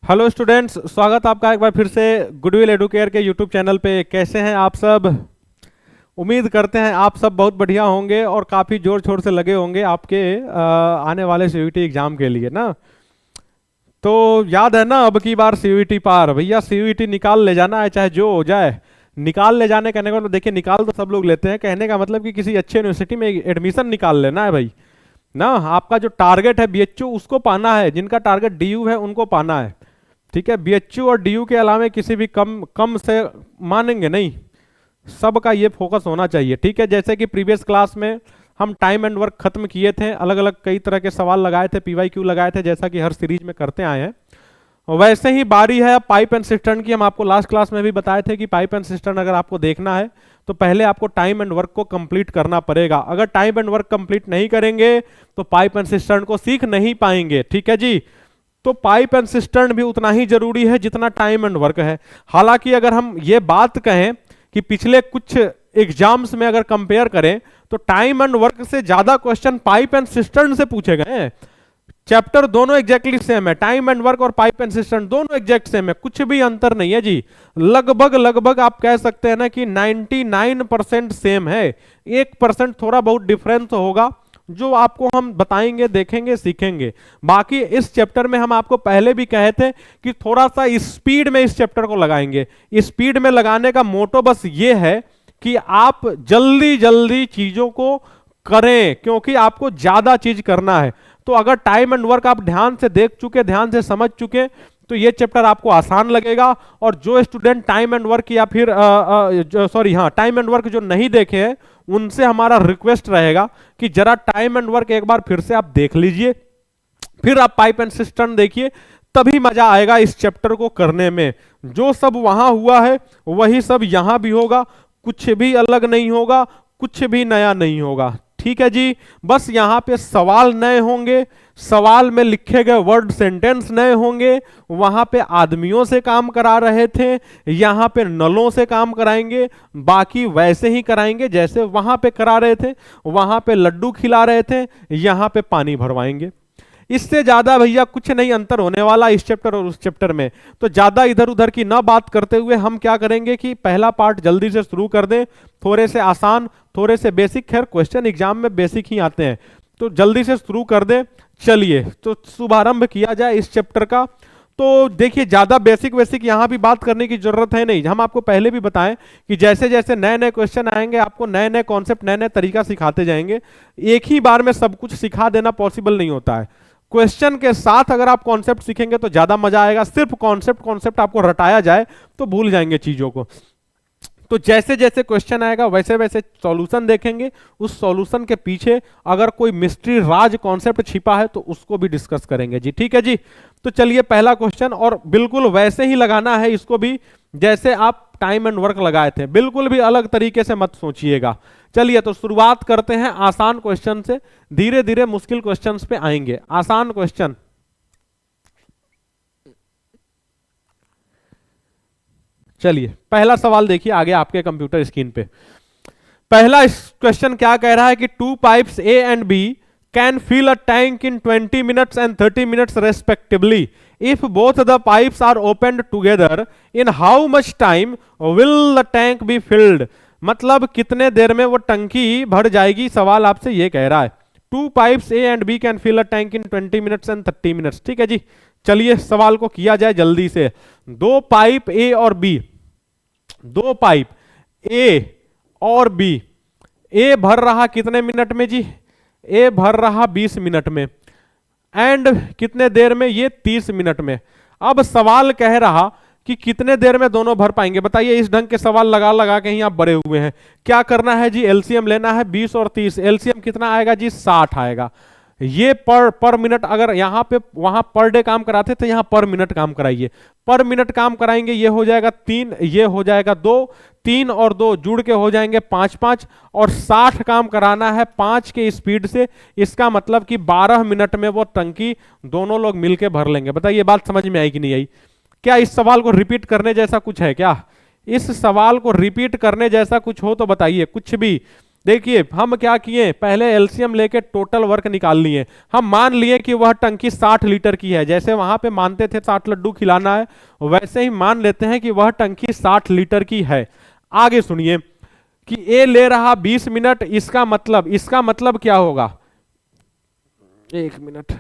Hello students, स्वागत आपका एक बार फिर से गुडविल एडुकेयर के यूट्यूब चैनल पे। कैसे हैं आप सब? उम्मीद करते हैं आप सब बहुत बढ़िया होंगे और काफ़ी जोर शोर से लगे होंगे आपके आने वाले सीयूईटी एग्जाम के लिए ना। तो याद है ना, अब की बार सीयूईटी पार भैया, सीयूईटी निकाल ले जाना है चाहे जो हो जाए। निकाल ले जाने कहने का मतलब देखिए, निकाल तो सब लोग लेते हैं, कहने का मतलब कि किसी अच्छे यूनिवर्सिटी में एडमिशन निकाल लेना है भाई ना। आपका जो टारगेट है बीएचयू, उसको पाना है। जिनका टारगेट डीयू है उनको पाना है, ठीक है। बीएचयू और डीयू के अलावा किसी भी कम कम से मानेंगे नहीं। सबका ये फोकस होना चाहिए, ठीक है। जैसे कि प्रीवियस क्लास में हम टाइम एंड वर्क खत्म किए थे, अलग अलग कई तरह के सवाल लगाए थे, पीवाईक्यू लगाए थे, जैसा कि हर सीरीज में करते आए हैं। वैसे ही बारी है पाइप एंड सिस्टर्न की। हम आपको लास्ट क्लास में भी बताए थे कि पाइप एंड सिस्टर्न अगर आपको देखना है तो पहले आपको टाइम एंड वर्क को कंप्लीट करना पड़ेगा। अगर टाइम एंड वर्क कंप्लीट नहीं करेंगे तो पाइप एंड सिस्टर्न को सीख नहीं पाएंगे, ठीक है जी। तो पाइप एंड सिस्टर्न भी उतना ही जरूरी है जितना टाइम एंड वर्क है। हालांकि अगर हम ये बात कहें कि पिछले कुछ एग्जाम्स में अगर कंपेयर करें तो टाइम एंड वर्क से ज्यादा क्वेश्चन पाइप एंड सिस्टर्न से पूछे गए हैं। चैप्टर दोनों एग्जैक्टली सेम है, टाइम एंड वर्क और पाइप एंड सिस्टर्न दोनों एग्जैक्ट सेम है, कुछ भी अंतर नहीं है जी। लगभग लगभग आप कह सकते हैं ना कि 99% सेम है। 1% थोड़ा बहुत डिफरेंस होगा, जो आपको हम बताएंगे, देखेंगे, सीखेंगे। बाकी इस चैप्टर में हम आपको पहले भी कहे थे कि थोड़ा सा स्पीड में इस चैप्टर को लगाएंगे। स्पीड में लगाने का मोटो बस ये है कि आप जल्दी जल्दी चीजों को करें, क्योंकि आपको ज्यादा चीज करना है। तो अगर टाइम एंड वर्क आप ध्यान से देख चुके, ध्यान से समझ चुके, तो ये चैप्टर आपको आसान लगेगा। और जो स्टूडेंट टाइम एंड वर्क या फिर टाइम एंड वर्क जो नहीं देखे हैं, उनसे हमारा रिक्वेस्ट रहेगा कि जरा टाइम एंड वर्क एक बार फिर से आप देख लीजिए, फिर आप पाइप एंड सिस्टम देखिए, तभी मजा आएगा इस चैप्टर को करने में। जो सब वहां हुआ है वही सब यहां भी होगा, कुछ भी अलग नहीं होगा, कुछ भी नया नहीं होगा, ठीक है जी। बस यहां पे सवाल नए होंगे, सवाल में लिखे गए वर्ड सेंटेंस नए होंगे। वहां पे आदमियों से काम करा रहे थे, यहां पे नलों से काम कराएंगे। बाकी वैसे ही कराएंगे जैसे वहां पे करा रहे थे। वहां पे लड्डू खिला रहे थे, यहां पे पानी भरवाएंगे। इससे ज्यादा भैया कुछ नहीं अंतर होने वाला इस चैप्टर और उस चैप्टर में। तो ज्यादा इधर उधर की ना बात करते हुए हम क्या करेंगे कि पहला पार्ट जल्दी से शुरू कर दें। थोड़े से आसान, थोड़े से बेसिक, खैर क्वेश्चन एग्जाम में बेसिक ही आते हैं, तो जल्दी से शुरू कर दें। चलिए तो शुभारंभ किया जाए इस चैप्टर का। तो देखिए, ज्यादा बेसिक बेसिक यहां भी बात करने की जरूरत है नहीं। हम आपको पहले भी बताएं कि जैसे जैसे नए नए क्वेश्चन आएंगे, आपको नए नए कॉन्सेप्ट, नए नए तरीका सिखाते जाएंगे। एक ही बार में सब कुछ सिखा देना पॉसिबल नहीं होता है। क्वेश्चन के साथ अगर आप कॉन्सेप्ट सीखेंगे तो ज्यादा मजा आएगा। सिर्फ कॉन्सेप्ट कॉन्सेप्ट आपको रटाया जाए तो भूल जाएंगे चीजों को। तो जैसे जैसे क्वेश्चन आएगा वैसे वैसे सॉल्यूशन देखेंगे। उस सॉल्यूशन के पीछे अगर कोई मिस्ट्री राज कॉन्सेप्ट छिपा है तो उसको भी डिस्कस करेंगे जी, ठीक है जी। तो चलिए पहला क्वेश्चन, और बिल्कुल वैसे ही लगाना है इसको भी जैसे आप टाइम एंड वर्क लगाए थे, बिल्कुल भी अलग तरीके से मत सोचिएगा। चलिए तो शुरुआत करते हैं आसान क्वेश्चन से, धीरे धीरे मुश्किल क्वेश्चंस पे आएंगे। आसान क्वेश्चन, चलिए पहला सवाल देखिए आगे आपके कंप्यूटर स्क्रीन पे। पहला क्वेश्चन क्या कह रहा है कि two pipes A and B can fill a tank in 20 minutes and 30 minutes respectively. If both the pipes are opened together, in how much time will the tank be filled. मतलब कितने देर में वो टंकी भर जाएगी, सवाल आपसे ये कह रहा है। Two pipes A and B can fill a tank in 20 minutes and 30 minutes, ठीक है जी। चलिए सवाल को किया जाए जल्दी से। दो पाइप ए और बी, दो पाइप ए और बी, ए भर रहा कितने मिनट में जी? ए भर रहा 20 मिनट में, एंड कितने देर में? ये 30 मिनट में। अब सवाल कह रहा कि कितने देर में दोनों भर पाएंगे। बताइए, इस ढंग के सवाल लगा लगा के ही आप बड़े हुए हैं। क्या करना है जी? एलसीएम लेना है। 20 और 30, एलसीएम कितना आएगा जी? 60 आएगा। ये पर मिनट, अगर यहां पे वहां पर डे काम कराते तो यहां पर मिनट काम कराइए। पर मिनट काम कराएंगे, ये हो जाएगा 3, ये हो जाएगा 2, 3 और 2 जुड़ के हो जाएंगे 5 5, और 60 काम कराना है 5 के स्पीड से। इसका मतलब कि 12 मिनट में वो टंकी दोनों लोग मिलके भर लेंगे। बताइए बात समझ में आई कि नहीं आई? क्या इस सवाल को रिपीट करने जैसा कुछ है क्या? इस सवाल को रिपीट करने जैसा कुछ हो तो बताइए। कुछ भी देखिए हम क्या किए, पहले एलसीएम लेके टोटल वर्क निकाल लिए। हम मान लिए कि वह टंकी 60 लीटर की है, जैसे वहां पे मानते थे 60 लड्डू खिलाना है, वैसे ही मान लेते हैं कि वह टंकी 60 लीटर की है। आगे सुनिए कि ए ले रहा 20 मिनट, इसका मतलब क्या होगा, 1 मिनट,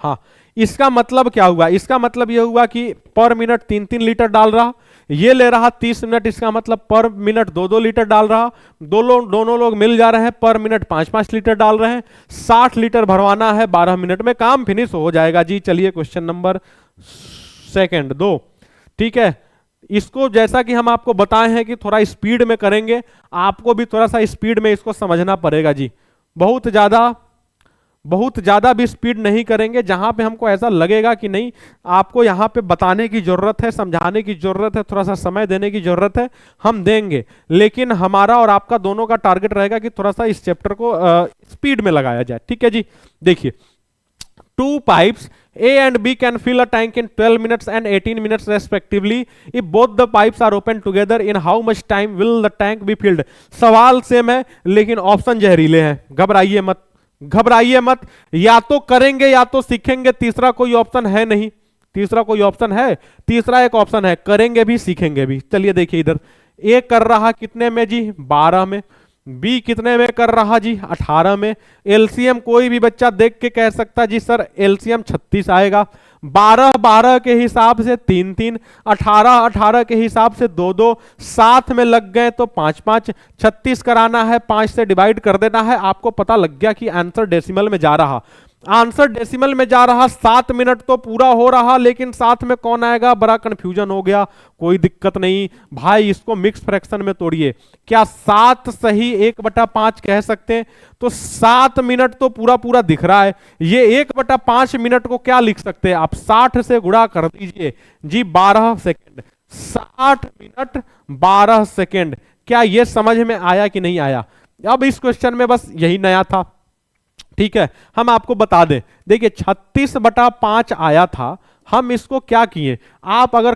हाँ, इसका मतलब क्या हुआ, इसका मतलब यह हुआ कि पर मिनट 3-3 लीटर डाल रहा। ये ले रहा 30 मिनट, इसका मतलब पर मिनट 2-2 लीटर डाल रहा। दोनों लोग मिल जा रहे हैं, पर मिनट 5-5 लीटर डाल रहे हैं। 60 लीटर भरवाना है, 12 मिनट में काम फिनिश हो जाएगा जी। चलिए क्वेश्चन नंबर सेकंड 2, ठीक है। इसको जैसा कि हम आपको बताए हैं कि थोड़ा स्पीड में करेंगे, आपको भी थोड़ा सा स्पीड में इसको समझना पड़ेगा जी। बहुत ज्यादा भी स्पीड नहीं करेंगे, जहां पे हमको ऐसा लगेगा कि नहीं आपको यहां पे बताने की जरूरत है, समझाने की जरूरत है, थोड़ा सा समय देने की जरूरत है, हम देंगे। लेकिन हमारा और आपका दोनों का टारगेट रहेगा कि थोड़ा सा इस चैप्टर को स्पीड में लगाया जाए, ठीक है जी। देखिए, 2 pipes A and B can fill a tank in 12 minutes and 18 minutes respectively. If both the pipes are open together, in how much time will the tank be filled? सवाल same है लेकिन ऑप्शन जहरीले हैं, घबराइए मत, घबराइए मत। या तो करेंगे या तो सीखेंगे, तीसरा कोई ऑप्शन है नहीं। तीसरा कोई ऑप्शन है? तीसरा एक ऑप्शन है, करेंगे भी सीखेंगे भी। चलिए देखिए इधर, ए कर रहा कितने में जी, 12 में। बी कितने में कर रहा जी, 18 में। एलसीएम कोई भी बच्चा देख के कह सकता जी सर एलसीएम 36 आएगा। 12-12 के हिसाब से 3-3, 18-18 के हिसाब से 2-2, साथ में लग गए तो 5-5, 36 कराना है, 5 से डिवाइड कर देना है। आपको पता लग गया कि आंसर डेसिमल में जा रहा, आंसर डेसिमल में जा रहा। 7 मिनट तो पूरा हो रहा, लेकिन साथ में कौन आएगा, बड़ा कंफ्यूजन हो गया। कोई दिक्कत नहीं भाई, इसको मिक्स फ्रैक्शन में तोड़िए। क्या 7 सही 1/5 कह सकते हैं? तो 7 मिनट तो पूरा पूरा दिख रहा है। ये 1/5 मिनट को क्या लिख सकते हैं आप, 60 से गुणा कर दीजिए जी, 12 सेकेंड। 60 minute 12 second. क्या ये समझ में आया कि नहीं आया? अब इस क्वेश्चन में बस यही नया था, ठीक है। हम आपको बता दें, देखिए 36/5 आया था। हम इसको क्या किए, आप अगर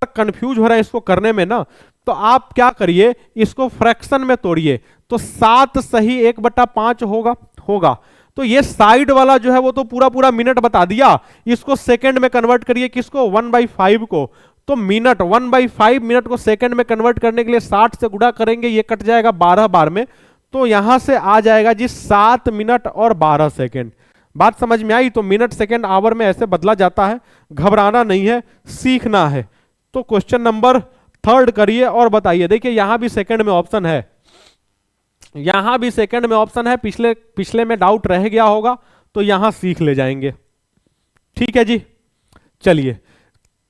कंफ्यूज हो रहे हैं इसको करने में ना, तो आप क्या करिए, इसको फ्रैक्शन में तोड़िए। तो 7 सही 1/5 होगा। तो ये साइड वाला जो है वो तो पूरा पूरा मिनट बता दिया। इसको सेकंड में कन्वर्ट करिए, किसको, 1/5 को। तो मिनट 1/5 मिनट को सेकंड में कन्वर्ट करने के लिए 60 से गुणा करेंगे, ये कट जाएगा 12 बार में। तो यहां से आ जाएगा जी 7 मिनट और 12 सेकेंड। बात समझ में आई? तो मिनट सेकेंड आवर में ऐसे बदला जाता है, घबराना नहीं है, सीखना है। तो क्वेश्चन नंबर 3 करिए और बताइए। देखिए यहां भी सेकंड में ऑप्शन है, यहां भी सेकंड में ऑप्शन है। पिछले में डाउट रह गया होगा तो यहां सीख ले जाएंगे, ठीक है जी। चलिए,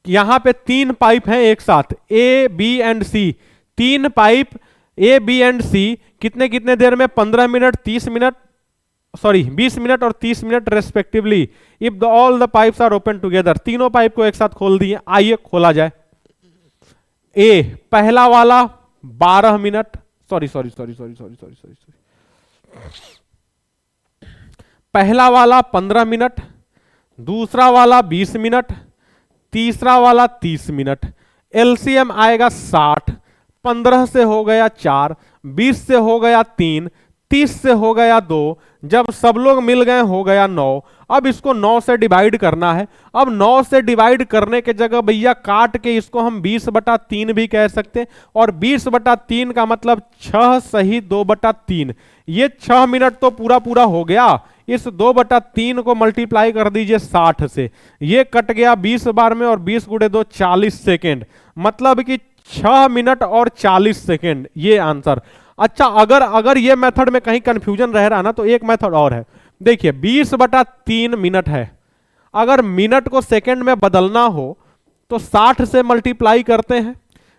यहां पे 3 पाइप हैं एक साथ, A B and C. 3 pipe A B and C कितने कितने देर में, 15 मिनट 30 मिनट, सॉरी 20 मिनट और 30 minute respectively. If all the pipes are open together, तीनों पाइप को एक साथ खोल दिए। आइए खोला जाए। ए पहला वाला 12 मिनट, सॉरी पहला वाला 15 मिनट, दूसरा वाला 20 मिनट, तीसरा वाला 30 मिनट। एलसीएम आएगा 60। 15 से हो गया 4, 20 से हो गया 3, 30 से हो गया 2, जब सब लोग मिल गए हो गया 9। अब इसको 9 से डिवाइड करना है। अब 9 से डिवाइड करने के जगह भैया काट के इसको हम 20/3 भी कह सकते हैं। और 20/3 का मतलब 6 सही 2/3। ये 6 मिनट तो पूरा पूरा हो गया। इस 2/3 को मल्टीप्लाई कर दीजिए 60 से, ये कट गया 20 बार में, और 20 × 2 40 सेकेंड। मतलब कि 6 मिनट और 40 सेकेंड, ये आंसर। अच्छा, अगर ये मेथड में कहीं कंफ्यूजन रह रहा ना, तो एक मेथड और है। देखिए 20/3 मिनट है। अगर मिनट को सेकेंड में बदलना हो तो 60 से मल्टीप्लाई करते हैं,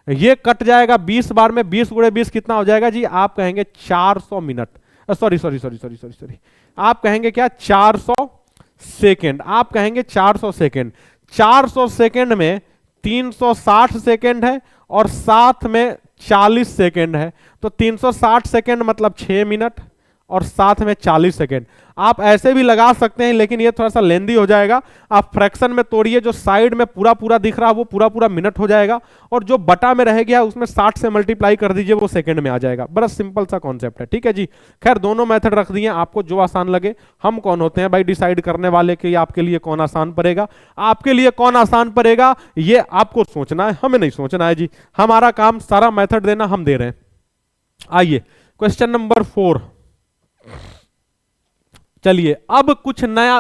ये कट जाएगा 20 बार में। 20 × 20 कितना हो जाएगा जी, आप कहेंगे 400 मिनट, सॉरी, आप कहेंगे क्या, 400 सेकेंड। आप कहेंगे 400 सेकेंड। 400 सेकेंड में 360 सेकेंड है और साथ में 40 सेकेंड है। तो 360 सेकेंड मतलब 6 मिनट और साथ में 40 सेकेंड। आप ऐसे भी लगा सकते हैं, लेकिन ये थोड़ा सा लेंदी हो जाएगा। आप फ्रैक्शन में तोड़िए, जो साइड में पूरा पूरा दिख रहा है वो पूरा पूरा मिनट हो जाएगा, और जो बटा में रह गया उसमें 60 से मल्टीप्लाई कर दीजिए, वो सेकंड में आ जाएगा। बड़ा सिंपल सा कॉन्सेप्ट है, ठीक है जी। खैर दोनों मेथड रख दिए, आपको जो आसान लगे। हम कौन होते हैं भाई डिसाइड करने वाले कि आपके लिए कौन आसान पड़ेगा? आपके लिए कौन आसान पड़ेगा ये आपको सोचना है, हमें नहीं सोचना है जी। हमारा काम सारा मेथड देना, हम दे रहे हैं। आइए क्वेश्चन नंबर 4। चलिए अब कुछ नया,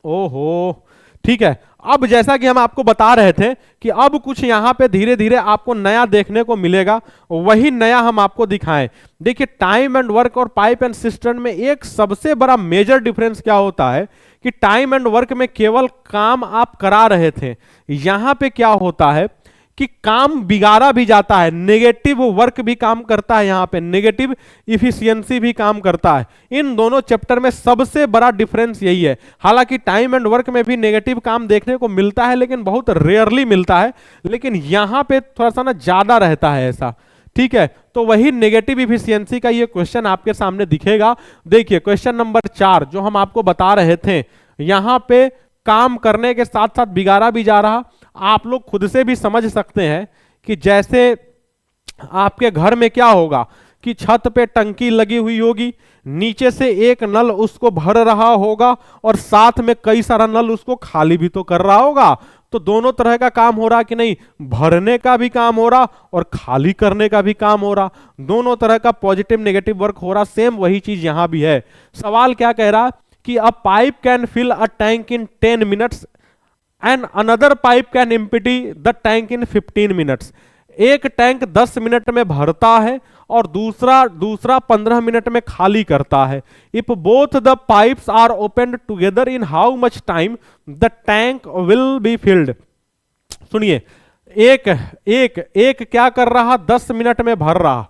ओहो ठीक है। अब जैसा कि हम आपको बता रहे थे कि अब कुछ यहां पे धीरे धीरे आपको नया देखने को मिलेगा, वही नया हम आपको दिखाएं। देखिए टाइम एंड वर्क और पाइप एंड सिस्टम में एक सबसे बड़ा मेजर डिफरेंस क्या होता है कि टाइम एंड वर्क में केवल काम आप करा रहे थे, यहां पे क्या होता है कि काम बिगाड़ा भी जाता है, नेगेटिव वर्क भी काम करता है, यहां पे नेगेटिव इफिशियंसी भी काम करता है। इन दोनों चैप्टर में सबसे बड़ा डिफरेंस यही है। हालांकि टाइम एंड वर्क में भी नेगेटिव काम देखने को मिलता है, लेकिन बहुत रेयरली मिलता है, लेकिन यहां पे थोड़ा सा ना ज्यादा रहता है ऐसा, ठीक है। तो वही नेगेटिव इफिशियंसी का ये क्वेश्चन आपके सामने दिखेगा। देखिए क्वेश्चन नंबर 4 जो हम आपको बता रहे थे, यहां पे काम करने के साथ साथ बिगाड़ा भी जा रहा। आप लोग खुद से भी समझ सकते हैं कि जैसे आपके घर में क्या होगा कि छत पे टंकी लगी हुई होगी, नीचे से एक नल उसको भर रहा होगा और साथ में कई सारा नल उसको खाली भी तो कर रहा होगा। तो दोनों तरह का काम हो रहा कि नहीं, भरने का भी काम हो रहा और खाली करने का भी काम हो रहा, दोनों तरह का पॉजिटिव नेगेटिव वर्क हो रहा। सेम वही चीज यहां भी है। सवाल क्या कह रहा कि a pipe can fill a tank in 10 minutes and another pipe can empty the tank in 15 minutes. एक टैंक 10 मिनट में भरता है और दूसरा 15 मिनट में खाली करता है। If both the pipes are opened together in how much time the tank will be filled. सुनिए, एक क्या कर रहा, 10 मिनट में भर रहा,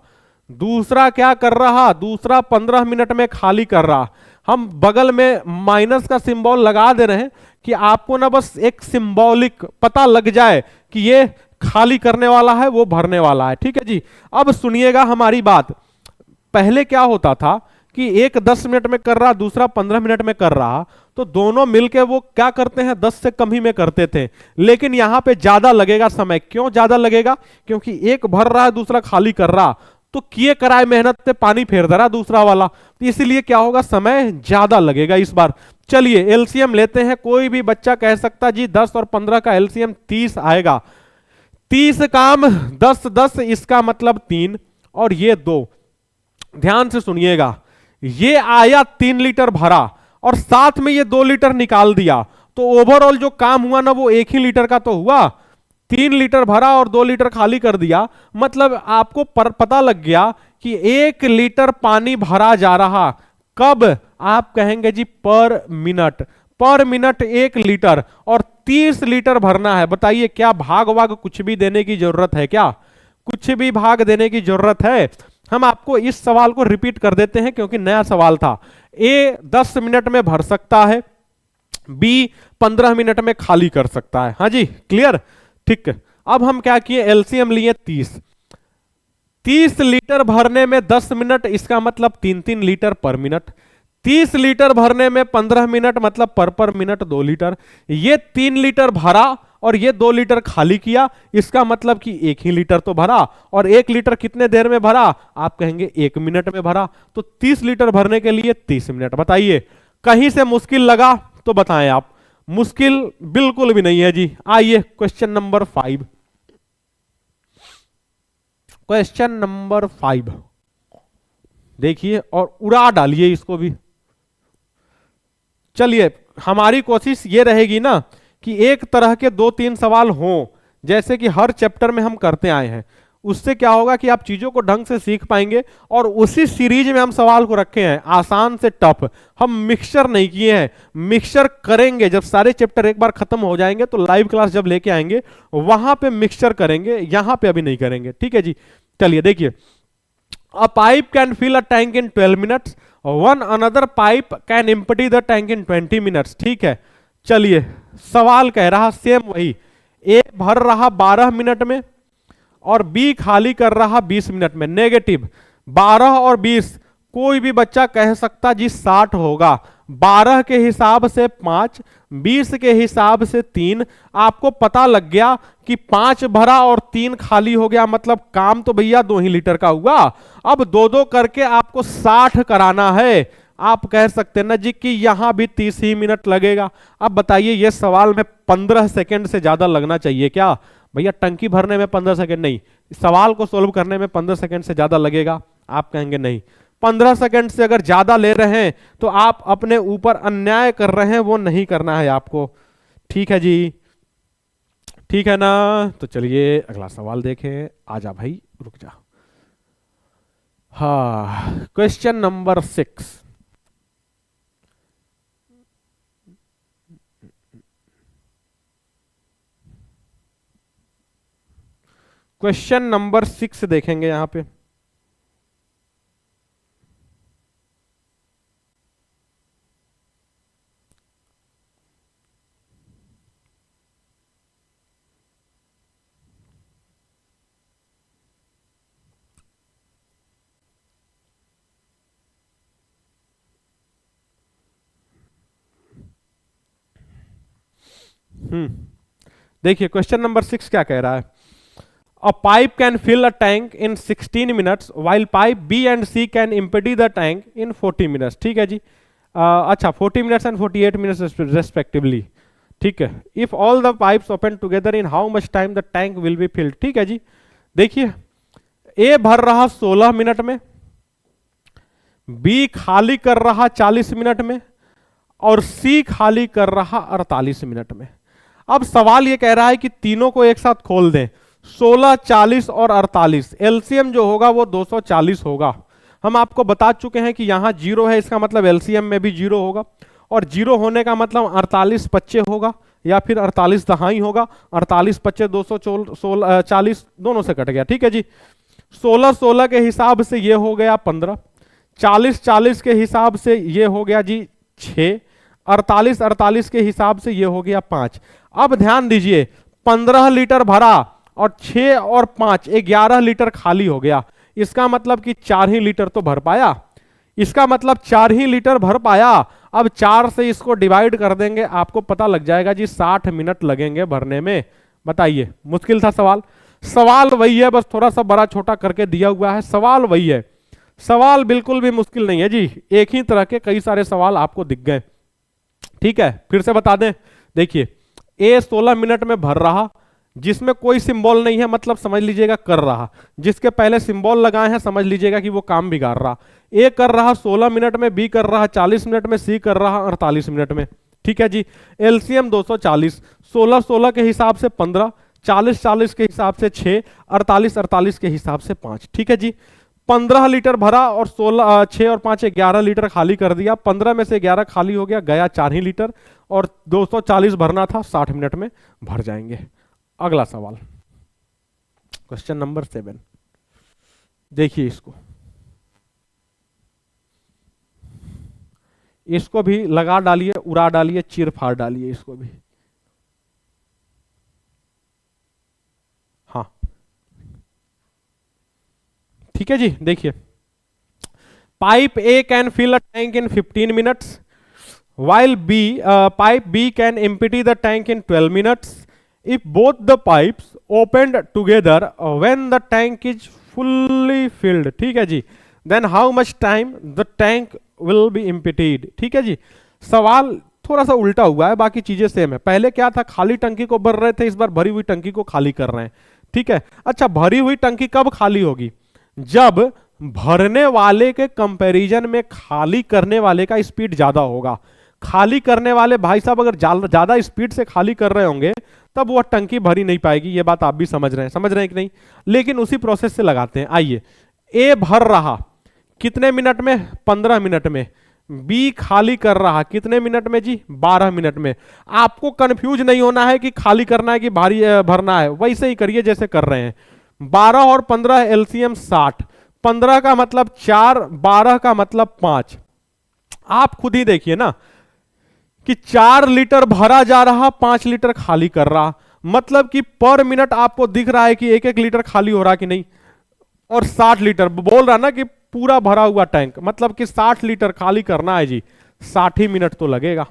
दूसरा क्या कर रहा, दूसरा 15 मिनट में खाली कर रहा। हम बगल में माइनस का सिंबल लगा दे रहे हैं कि आपको ना बस एक सिंबॉलिक पता लग जाए कि ये खाली करने वाला है, वो भरने वाला है, ठीक है जी। अब सुनिएगा हमारी बात। पहले क्या होता था कि एक 10 मिनट में कर रहा, दूसरा 15 मिनट में कर रहा, तो दोनों मिलके वो क्या करते हैं, 10 से कम ही में करते थे। लेकिन यहां पे ज्यादा लगेगा समय। क्यों ज्यादा लगेगा? क्योंकि एक भर रहा है, दूसरा खाली कर रहा, तो किए कराए मेहनत पे पानी फेर दे रहा दूसरा वाला, तो इसलिए क्या होगा, समय ज्यादा लगेगा इस बार। चलिए एलसीएम लेते हैं। कोई भी बच्चा कह सकता जी 10 और 15 का एलसीएम 30 आएगा। 30 काम 10 10, इसका मतलब 3 और ये 2। ध्यान से सुनिएगा, ये आया 3 लीटर भरा और साथ में ये 2 लीटर निकाल दिया, तो ओवरऑल जो काम हुआ ना वो 1 ही लीटर का तो हुआ। 3 लीटर भरा और 2 लीटर खाली कर दिया, मतलब आपको पता लग गया कि 1 लीटर पानी भरा जा रहा। कब? आप कहेंगे जी पर मिनट। पर मिनट 1 लीटर और 30 लीटर भरना है। बताइए क्या भाग वाग कुछ भी देने की जरूरत है क्या? कुछ भी भाग देने की जरूरत है? हम आपको इस सवाल को रिपीट कर देते हैं क्योंकि नया सवाल था। ए 10 मिनट में भर सकता है, बी 15 मिनट में खाली कर सकता है। हाँ जी क्लियर, ठीक। अब हम क्या किए, एलसीएम लिए 30 लीटर भरने में 10 मिनट, इसका मतलब 3 लीटर पर मिनट। 30 लीटर भरने में 15 मिनट, मतलब पर मिनट 2 लीटर। ये 3 लीटर भरा और ये 2 लीटर खाली किया, इसका मतलब कि 1 ही लीटर तो भरा। और 1 लीटर कितने देर में भरा? आप कहेंगे 1 मिनट में भरा। तो 30 लीटर भरने के लिए 30 मिनट। बताइए कहीं से मुश्किल लगा तो बताएं आप। मुश्किल बिल्कुल भी नहीं है जी। आइए क्वेश्चन नंबर 5। क्वेश्चन नंबर 5 देखिए और उड़ा डालिए इसको भी। चलिए हमारी कोशिश ये रहेगी ना कि एक तरह के 2-3 सवाल हों, जैसे कि हर चैप्टर में हम करते आए हैं। उससे क्या होगा कि आप चीजों को ढंग से सीख पाएंगे। और उसी सीरीज में हम सवाल को रखे हैं आसान से टफ। हम मिक्सचर नहीं किए हैं, मिक्सचर करेंगे जब सारे चैप्टर एक बार खत्म हो जाएंगे, तो लाइव क्लास जब लेके आएंगे वहां पे मिक्सचर करेंगे, यहां पे अभी नहीं करेंगे, ठीक है जी। चलिए देखिए, a pipe can fill a tank in 12 minutes, one another pipe can empty the tank in 20 minutes. ठीक है, चलिए सवाल कह रहा सेम वही, ए भर रहा 12 मिनट में और बी खाली कर रहा 20 मिनट में। नेगेटिव 12 और 20 कोई भी बच्चा कह सकता जी 60 होगा। 12 के हिसाब से 5, 20 के हिसाब से 3, आपको पता लग गया कि 5 भरा और 3 खाली हो गया, मतलब काम तो भैया 2 ही लीटर का हुआ। अब 2-2 करके आपको 60 कराना है। आप कह सकते हैं ना जी कि यहां भी 30 ही मिनट लगेगा। अब बताइए ये सवाल में 15 सेकंड से ज्यादा लगना चाहिए क्या? भैया टंकी भरने में 15 सेकंड नहीं, सवाल को सोल्व करने में 15 सेकंड से ज्यादा लगेगा? आप कहेंगे नहीं। 15 सेकंड से अगर ज्यादा ले रहे हैं तो आप अपने ऊपर अन्याय कर रहे हैं, वो नहीं करना है आपको। ठीक है जी, ठीक है ना? तो चलिए अगला सवाल देखें। आजा भाई, रुक जा। हाँ, क्वेश्चन नंबर 6। क्वेश्चन नंबर 6 देखेंगे यहां पे। देखिए क्वेश्चन नंबर 6 क्या कह रहा है। A pipe can fill a tank in 16 minutes while pipe B and C can empty the tank in 40 minutes. ठीक है जी। अच्छा, 40 मिनट्स एंड 48 मिनट्स रेस्पेक्टिवली। ठीक है। If all the pipes open together in how much time the tank will be field. ठीक है जी। देखिए ए भर रहा 16 मिनट में, बी खाली कर रहा 40 मिनट में, और सी खाली कर रहा 48 मिनट में। अब सवाल यह कह रहा है कि तीनों को एक साथ खोल दें। 16, 40 और 48, एलसीएम जो होगा वो 240 होगा। हम आपको बता चुके हैं कि यहां 0 है, इसका मतलब एलसीएम में भी 0 होगा, और 0 होने का मतलब 48 पच्चे होगा या फिर 48 दहाई होगा। 48 पच्चे 240 दोनों से कट गया। ठीक है जी। 16 16 के हिसाब से ये हो गया 15, 40 40 के हिसाब से ये हो गया जी 6, 48 48 के हिसाब से ये हो गया 5। अब ध्यान दीजिए 15 लीटर भरा और 6 और 5 11 लीटर खाली हो गया। इसका मतलब कि 4 ही लीटर तो भर पाया। इसका मतलब 4 ही लीटर भर पाया। अब 4 से इसको डिवाइड कर देंगे, आपको पता लग जाएगा जी 60 मिनट लगेंगे भरने में। बताइए, मुश्किल था सवाल? सवाल वही है, बस थोड़ा सा बड़ा छोटा करके दिया हुआ है। सवाल वही है, सवाल बिल्कुल भी मुश्किल नहीं है जी। एक ही तरह के कई सारे सवाल आपको दिख गए। ठीक है, फिर से बता दें। देखिए ए 16 मिनट में भर रहा, जिसमें कोई सिंबल नहीं है मतलब समझ लीजिएगा कर रहा। जिसके पहले सिंबल लगाए हैं समझ लीजिएगा कि वो काम बिगाड़ रहा। ए कर रहा 16 मिनट में, बी कर रहा 40 मिनट में, सी कर रहा 48 मिनट में। ठीक है जी। एलसीएम 240, 16 16 के हिसाब से 15, 40 40 के हिसाब से 6, 48 48 के हिसाब से 5। ठीक है जी। 15 लीटर भरा और 16 6 और 5 11 लीटर खाली कर दिया। 15 में से 11 खाली हो गया, गया 4 ही लीटर, और 240 भरना था, 60 मिनट में भर जाएंगे। अगला सवाल, क्वेश्चन नंबर 7। देखिए इसको भी लगा डालिए, उड़ा डालिए, चीर फाड़ डालिए इसको भी। हाँ ठीक है जी। देखिए pipe A can fill a tank in 15 minutes while pipe B can empty the tank in 12 minutes. If both the pipes opened together when the tank is fully filled, ठीक है जी, then how much time the tank will be emptied. ठीक है जी। सवाल थोड़ा सा उल्टा हुआ है, बाकी चीजें सेम है। पहले क्या था, खाली टंकी को भर रहे थे, इस बार भरी हुई टंकी को खाली कर रहे हैं। ठीक है। अच्छा, भरी हुई टंकी कब खाली होगी? जब भरने वाले के कंपैरिजन में खाली करने वाले का स्पीड ज्यादा होगा। खाली करने वाले भाई साहब अगर ज्यादा स्पीड से खाली कर रहे होंगे तब वह टंकी भरी नहीं पाएगी। ये बात आप भी समझ रहे हैं कि नहीं? लेकिन उसी प्रोसेस से लगाते हैं। आइए, ए भर रहा कितने मिनट में? 15 मिनट में। बी खाली कर रहा कितने मिनट में जी? 12 मिनट में। आपको कंफ्यूज नहीं होना है कि खाली करना है कि भारी भरना है, वैसे ही करिए जैसे कर रहे हैं। 12 और 15 एलसीएम 60, 15 का मतलब 4, 12 का मतलब 5। आप खुद ही देखिए ना कि 4 लीटर भरा जा रहा, 5 लीटर खाली कर रहा, मतलब कि पर मिनट आपको दिख रहा है कि 1 1 लीटर खाली हो रहा कि नहीं। और 60 लीटर बोल रहा ना कि पूरा भरा हुआ टैंक, मतलब कि 60 लीटर खाली करना है जी, 60 ही मिनट तो लगेगा।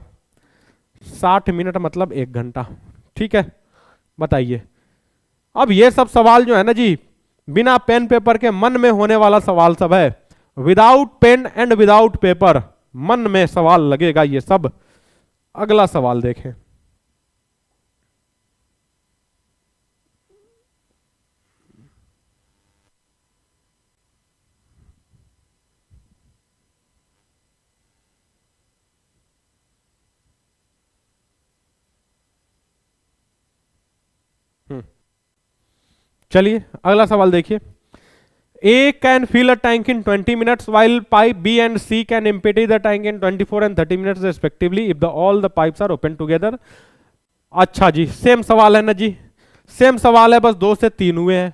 60 मिनट मतलब 1 घंटा। ठीक है, बताइए। अब ये सब सवाल जो है ना जी, बिना पेन पेपर के मन में होने वाला सवाल सब है। Without pen and without paper मन में सवाल लगेगा ये सब। अगला सवाल देखें। चलिए अगला सवाल देखिए। A can fill a tank in 20 minutes while pipe B and C can empty the tank in 24 and 30 minutes respectively if all the pipes are open together। अच्छा जी, सेम सवाल है ना जी, सेम सवाल है, बस 2 से 3 हुए हैं।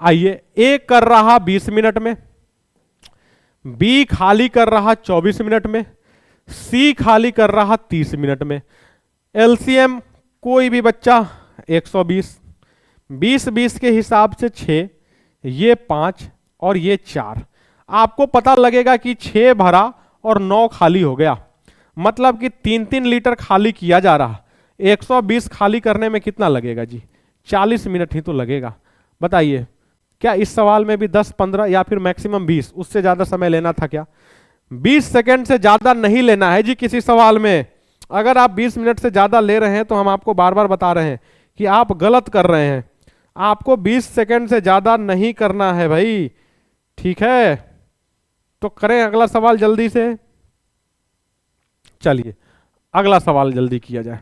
आइए, A कर रहा 20 मिनट में, B खाली कर रहा 24 मिनट में, C खाली कर रहा 30 मिनट में। एलसीएम कोई भी बच्चा 120, 20-20 के हिसाब से 6, ये 5 और ये 4। आपको पता लगेगा कि 6 भरा और 9 खाली हो गया, मतलब कि 3-3 लीटर खाली किया जा रहा। 120 खाली करने में कितना लगेगा जी? 40 मिनट ही तो लगेगा। बताइए, क्या इस सवाल में भी 10-15 या फिर मैक्सिमम 20, उससे ज्यादा समय लेना था क्या? 20 सेकंड से ज्यादा नहीं लेना है जी किसी सवाल में। अगर आप 20 मिनट से ज्यादा ले रहे हैं तो हम आपको बार बार बता रहे हैं कि आप गलत कर रहे हैं। आपको 20 सेकंड से ज्यादा नहीं करना है भाई, ठीक है? तो करें अगला सवाल जल्दी से। चलिए अगला सवाल जल्दी किया जाए।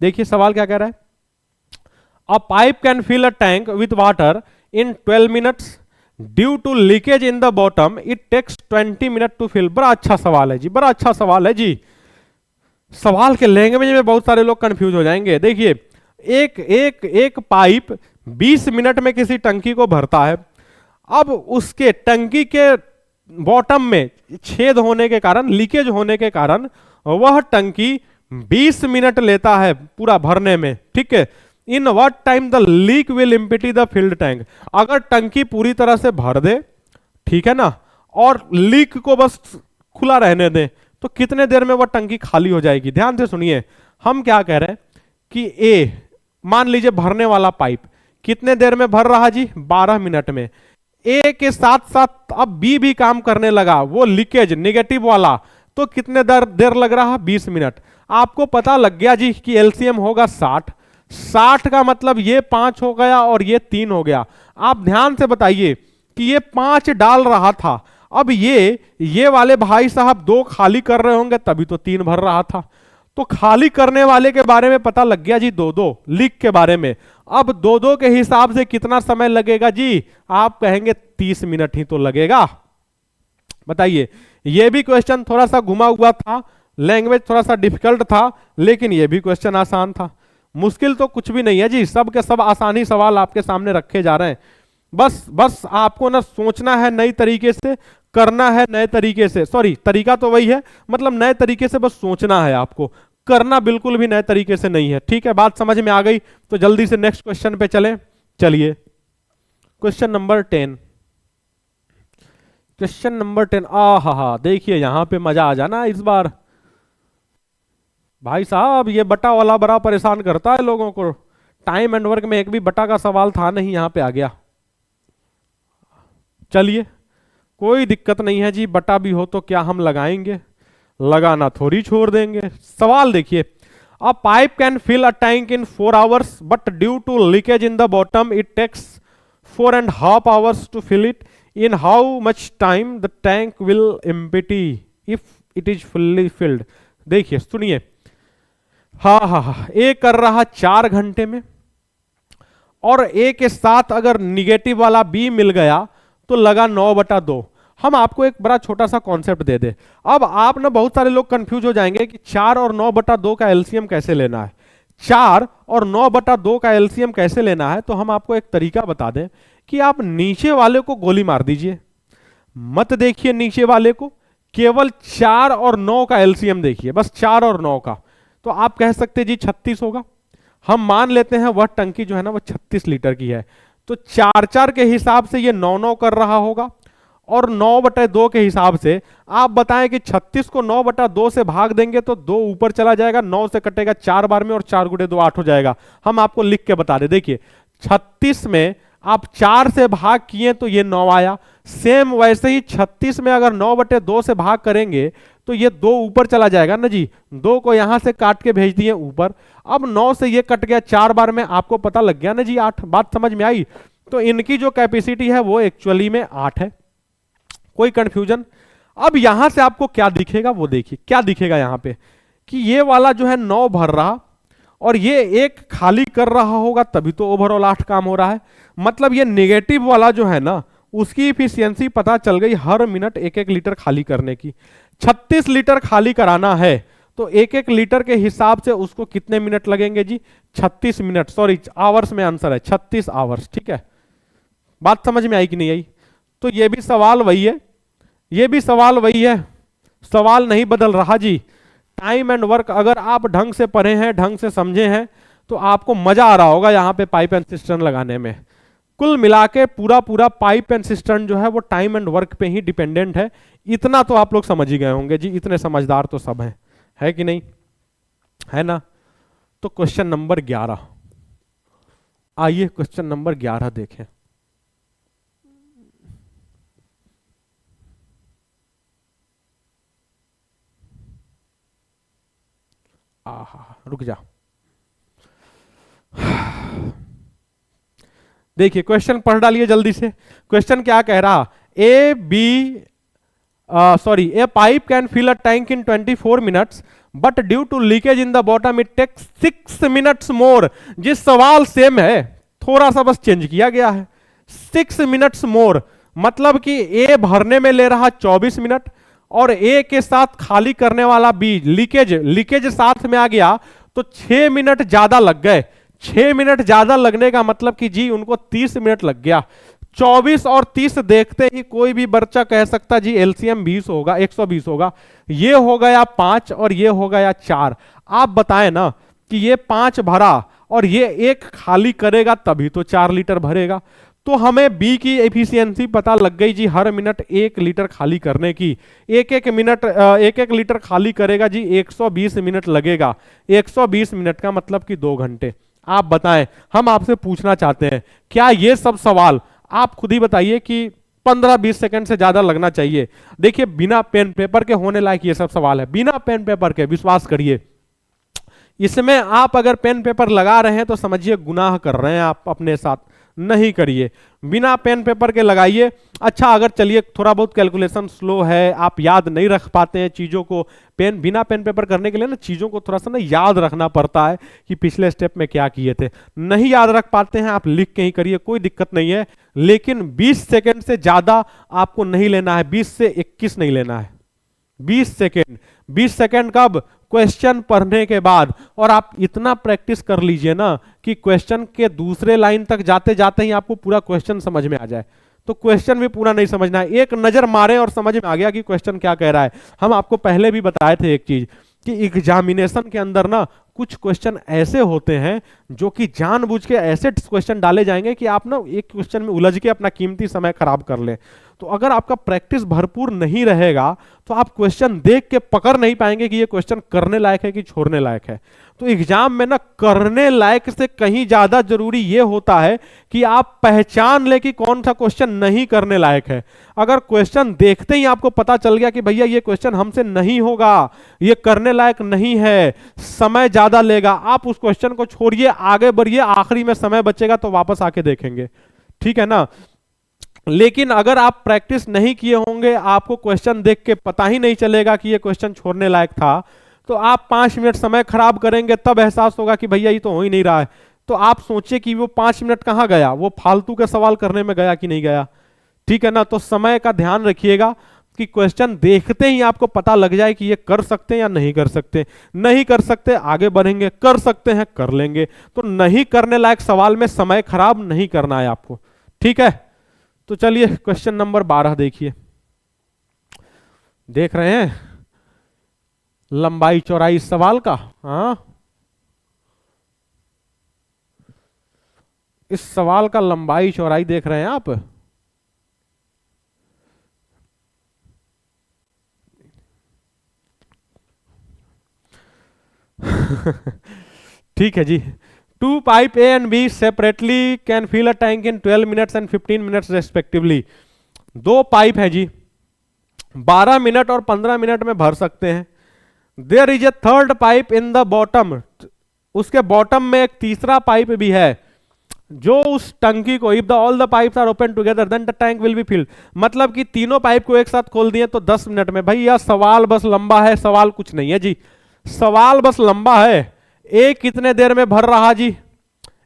देखिए सवाल क्या कह रहा है। A pipe can fill a tank with water in 12 minutes due to leakage in the bottom, it takes 20 minute to fill. बड़ा अच्छा सवाल है जी, बड़ा अच्छा सवाल है जी। सवाल के लैंग्वेज में बहुत सारे लोग कंफ्यूज हो जाएंगे। देखिए, एक पाइप 20 मिनट में किसी टंकी को भरता है। अब उसके टंकी के बॉटम में छेद होने के कारण, लीकेज होने के कारण वह टंकी 20 मिनट लेता है पूरा भरने में, ठीक है? इन what time the leak will empty the field tank. अगर टंकी पूरी तरह से भर दे, ठीक है ना, और लीक को बस खुला रहने दें, तो कितने देर में वह टंकी खाली हो जाएगी? ध्यान से सुनिए, हम क्या कह रहे हैं कि ए, मान लीजिए भरने वाला पाइप कितने देर में भर रहा जी? 12 मिनट में। ए के साथ साथ अब बी भी काम करने लगा, वो लीकेज नेगेटिव वाला, तो कितने देर लग रहा? 20 मिनट। आपको पता लग गया जी कि एलसीएम होगा 60। 60 का मतलब ये 5 हो गया और ये 3 हो गया। आप ध्यान से बताइए कि ये 5 डाल रहा था, अब ये वाले भाई साहब 2 खाली कर रहे होंगे, तभी तो 3 भर रहा था। तो खाली करने वाले के बारे में पता लग गया जी 2-2, लीक के बारे में। अब 2-2 के हिसाब से कितना समय लगेगा जी? आप कहेंगे 30 मिनट ही तो लगेगा। बताइए, यह भी क्वेश्चन थोड़ा सा घुमा हुआ था, लैंग्वेज थोड़ा सा डिफिकल्ट था, लेकिन यह भी क्वेश्चन आसान था। मुश्किल तो कुछ भी नहीं है जी, सब के सब आसानी सवाल आपके सामने रखे जा रहे हैं। बस आपको ना सोचना है नई तरीके से, करना है नए तरीके से। सॉरी, तरीका तो वही है, मतलब नए तरीके से बस सोचना है आपको, करना बिल्कुल भी नए तरीके से नहीं है। ठीक है, बात समझ में आ गई? तो जल्दी से नेक्स्ट क्वेश्चन पे चलें। चलिए क्वेश्चन नंबर 10। क्वेश्चन नंबर 10, हा, देखिए यहां पे मजा आ जाना इस बार। भाई साहब, ये बटा वाला बड़ा परेशान करता है लोगों को। टाइम एंड वर्क में एक भी बटा का सवाल था नहीं, यहां पे आ गया। चलिए कोई दिक्कत नहीं है जी, बटा भी हो तो क्या हम लगाएंगे, लगाना थोड़ी छोड़ देंगे। सवाल देखिए, a pipe can fill a tank in 4 hours but due to leakage in the bottom it takes 4.5 hours to fill it. In how much time the tank will empty if it is fully filled. देखिए सुनिए, हाँ, ए कर रहा 4 घंटे में, और ए के साथ अगर निगेटिव वाला बी मिल गया तो लगा 9/2। हम आपको एक बड़ा छोटा सा कॉन्सेप्ट दे दे। अब आप ना, बहुत सारे लोग कंफ्यूज हो जाएंगे कि 4 और 9/2 का एलसीएम कैसे लेना है। 4 और 9/2 का एलसीएम कैसे लेना है, तो हम आपको एक तरीका बता दें कि आप नीचे वाले को गोली मार दीजिए, मत देखिए नीचे वाले को, केवल 4 और 9 का एलसीएम देखिए, बस 4 और 9 का। तो आप कह सकते जी 36 होगा। हम मान लेते हैं वह टंकी जो है ना वो 36 लीटर की है, तो 4-4 के हिसाब से ये 9-9 कर रहा होगा, और 9/2 के हिसाब से आप बताएं कि 36 को 9/2 से भाग देंगे तो 2 ऊपर चला जाएगा, 9 से कटेगा 4 बार में, और 4 गुणे 2 8 हो जाएगा। हम आपको लिख के बता दें, देखिए 36 में आप 4 से भाग किए तो ये 9 आया, सेम वैसे ही 36 में अगर 9/2 से भाग करेंगे तो ये 2 ऊपर चला जाएगा ना जी, 2 को यहां से काट के भेज दिए ऊपर। अब 9 से ये कट गया 4 बार में, आपको पता लग गया ना जी 8, बात समझ में आई। तो इनकी जो कैपेसिटी है वो एक्चुअली में 8 है। कोई कंफ्यूजन? अब यहां से आपको क्या दिखेगा वो देखिए, क्या दिखेगा यहां पे कि ये वाला जो है 9 भर रहा और ये एक खाली कर रहा होगा, तभी तो ओवरऑल 8 काम हो रहा है। मतलब ये नेगेटिव वाला जो है ना उसकी इफिशियंसी पता चल गई, हर मिनट 1-1 लीटर खाली करने की। 36 लीटर खाली कराना है तो 1-1 लीटर के हिसाब से उसको कितने मिनट लगेंगे जी? 36 मिनट, सॉरी आवर्स में आंसर है 36 आवर्स। ठीक है, बात समझ में आई कि नहीं आई? तो ये भी सवाल वही है, ये भी सवाल वही है, सवाल नहीं बदल रहा जी। टाइम एंड वर्क अगर आप ढंग से पढ़े हैं, ढंग से समझे हैं, तो आपको मजा आ रहा होगा यहाँ पे पाइप एंड सिस्टर्न लगाने में। कुल मिला के पूरा पाइप एंड सिस्टर्न जो है वो टाइम एंड वर्क पे ही डिपेंडेंट है। इतना तो आप लोग समझ ही गए होंगे जी, इतने समझदार तो सब हैं, है कि नहीं? है ना? तो क्वेश्चन नंबर 11, आइए क्वेश्चन नंबर 11 देखें। रुक जा, देखिए क्वेश्चन पढ़ डालिए जल्दी से। क्वेश्चन क्या कह रहा? A pipe can fill a tank in 24 minutes but due to leakage in the bottom it takes 6 minutes more. जिस सवाल सेम है, थोड़ा सा बस चेंज किया गया है, 6 मिनट्स मोर, मतलब कि ए भरने में ले रहा 24 मिनट और ए के साथ खाली करने वाला बी, लीकेज साथ में आ गया तो 6 मिनट ज्यादा लग गए। 6 मिनट ज्यादा लगने का मतलब कि जी उनको 30 मिनट लग गया। 24 और 30 देखते ही कोई भी बच्चा कह सकता जी एलसीएम 20 होगा, 120 होगा। ये हो गया 5 और ये हो गया 4। आप बताएं ना कि ये 5 भरा और ये 1 खाली करेगा तभी तो 4 लीटर भरेगा। तो हमें बी की एफिशिएंसी पता लग गई जी, हर मिनट 1 लीटर खाली करने की। 1-1 लीटर खाली करेगा जी, 120 मिनट लगेगा। 120 मिनट का मतलब कि 2 घंटे। आप बताएं, हम आपसे पूछना चाहते हैं क्या ये सब सवाल, आप खुद ही बताइए कि 15-20 सेकंड से ज्यादा लगना चाहिए? देखिए बिना पेन पेपर के होने लायक ये सब सवाल है, बिना पेन पेपर के, विश्वास करिए। इसमें आप अगर पेन पेपर लगा रहे हैं तो समझिए गुनाह कर रहे हैं आप अपने साथ, नहीं करिए, बिना पेन पेपर के लगाइए। अच्छा अगर चलिए थोड़ा बहुत कैलकुलेशन स्लो है, आप याद नहीं रख पाते हैं चीज़ों को, बिना पेन पेपर करने के लिए ना चीज़ों को थोड़ा सा ना याद रखना पड़ता है कि पिछले स्टेप में क्या किए थे। नहीं याद रख पाते हैं आप, लिख के ही करिए, कोई दिक्कत नहीं है। लेकिन 20 सेकेंड से ज़्यादा आपको नहीं लेना है, 20 से 21 नहीं लेना है। 20 सेकेंड, 20 सेकेंड कब? क्वेश्चन पढ़ने के बाद। और आप इतना प्रैक्टिस कर लीजिए ना कि क्वेश्चन के दूसरे लाइन तक जाते जाते ही आपको पूरा क्वेश्चन समझ में आ जाए। तो क्वेश्चन भी पूरा नहीं समझना है, एक नजर मारे और समझ में आ गया कि क्वेश्चन क्या कह रहा है। हम आपको पहले भी बताए थे एक चीज कि एग्जामिनेशन के अंदर ना कुछ क्वेश्चन ऐसे होते हैं जो कि जानबूझ के ऐसे क्वेश्चन डाले जाएंगे कि आप ना एक क्वेश्चन में उलझ के अपना कीमती समय खराब कर लें। तो अगर आपका प्रैक्टिस भरपूर नहीं रहेगा तो आप क्वेश्चन देख के पकड़ नहीं पाएंगे कि ये क्वेश्चन करने लायक है कि छोड़ने लायक है। तो एग्जाम में ना करने लायक से कहीं ज्यादा जरूरी ये होता है कि आप पहचान ले कि कौन सा क्वेश्चन नहीं करने लायक है। अगर क्वेश्चन देखते ही आपको पता चल गया कि भैया ये क्वेश्चन हमसे नहीं होगा, ये करने लायक नहीं है, समय ज्यादा लेगा, आप उस क्वेश्चन को छोड़िए, आगे बढ़िए, आखिरी में समय बचेगा तो वापस आके देखेंगे, ठीक है ना। लेकिन अगर आप प्रैक्टिस नहीं किए होंगे, आपको क्वेश्चन देख के पता ही नहीं चलेगा कि ये क्वेश्चन छोड़ने लायक था, तो आप 5 मिनट समय खराब करेंगे, तब एहसास होगा कि भैया ये तो हो ही नहीं रहा है। तो आप सोचिए कि वो 5 मिनट कहाँ गया, वो फालतू के सवाल करने में गया कि नहीं गया, ठीक है ना। तो समय का ध्यान रखिएगा। कि क्वेश्चन देखते ही आपको पता लग जाए कि ये कर सकते हैं या नहीं कर सकते। नहीं कर सकते आगे बढ़ेंगे, कर सकते हैं कर लेंगे। तो नहीं करने लायक सवाल में समय खराब नहीं करना है आपको, ठीक है। तो चलिए क्वेश्चन नंबर 12 देखिए। देख रहे हैं लंबाई चौड़ाई इस सवाल का। हाँ, इस सवाल का लंबाई चौड़ाई देख रहे हैं आप। ठीक है जी। Two pipe A and B separately can fill a tank in 12 minutes and 15 minutes respectively. दो पाइप है जी, 12 मिनट और 15 मिनट में भर सकते हैं। There is a third pipe in the bottom, उसके बॉटम में एक तीसरा पाइप भी है जो उस टंकी को, if the all the pipes are open together then the tank will be filled. मतलब कि तीनों पाइप को एक साथ खोल दिए तो 10 मिनट में। भाई यह सवाल बस लंबा है, सवाल कुछ नहीं है जी, सवाल बस लंबा है। ए कितने देर में भर रहा जी,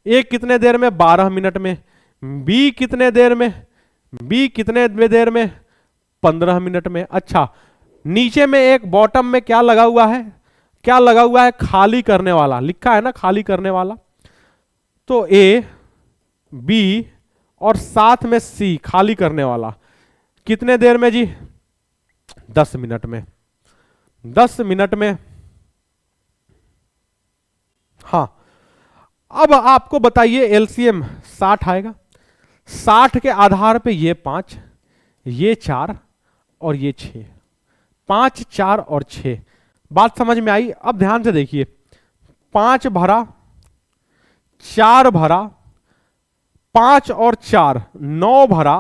ए कितने देर में, 12 मिनट में। बी कितने देर में, बी कितने देर में, 15 मिनट में। अच्छा, नीचे में एक बॉटम में क्या लगा हुआ है, क्या लगा हुआ है, खाली करने वाला लिखा है ना, खाली करने वाला। तो ए बी और साथ में सी खाली करने वाला कितने देर में जी, 10 मिनट में। 10 मिनट में। हाँ, अब आपको बताइए एलसीएम 60 आएगा। 60 के आधार पे ये 5, ये 4 और ये 6, 5 4 और 6। बात समझ में आई? अब ध्यान से देखिए, 5 भरा, 4 भरा, 5 और 4 9 भरा।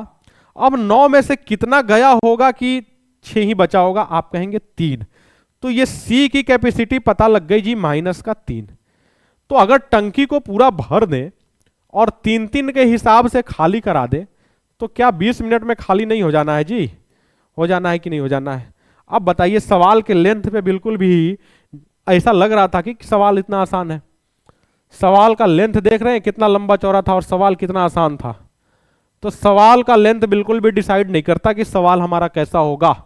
अब 9 में से कितना गया होगा कि 6 ही बचा होगा, आप कहेंगे 3। तो ये सी की कैपेसिटी पता लग गई जी, -3। तो अगर टंकी को पूरा भर दें और 3-3 के हिसाब से खाली करा दे तो क्या 20 मिनट में खाली नहीं हो जाना है जी? हो जाना है कि नहीं हो जाना है? अब बताइए, सवाल के लेंथ पे बिल्कुल भी ऐसा लग रहा था कि सवाल इतना आसान है। सवाल का लेंथ देख रहे हैं कितना लंबा चौड़ा था और सवाल कितना आसान था। तो सवाल का लेंथ बिल्कुल भी डिसाइड नहीं करता कि सवाल हमारा कैसा होगा।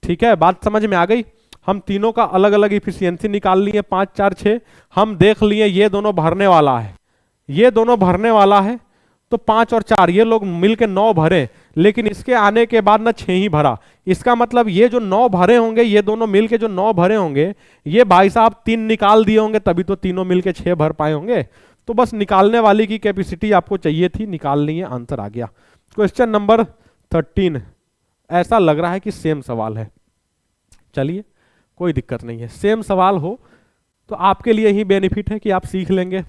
ठीक है, बात समझ में आ गई? हम तीनों का अलग अलग इफिशियंसी निकाल लिए, 5 4 6। हम देख लिए ये दोनों भरने वाला है, ये दोनों भरने वाला है, तो 5 और 4 ये लोग मिलके 9 भरे, लेकिन इसके आने के बाद ना 6 ही भरा। इसका मतलब ये जो 9 भरे होंगे, ये दोनों मिलके जो 9 भरे होंगे, ये भाई साहब 3 निकाल दिए होंगे, तभी तो तीनों मिलके 6 भर पाए होंगे। तो बस निकालने वाली की कैपेसिटी आपको चाहिए थी, निकाल ली है, आंसर आ गया। Question number 13। ऐसा लग रहा है कि सेम सवाल है, चलिए कोई दिक्कत नहीं है। सेम सवाल हो तो आपके लिए ही बेनिफिट है कि आप सीख लेंगे।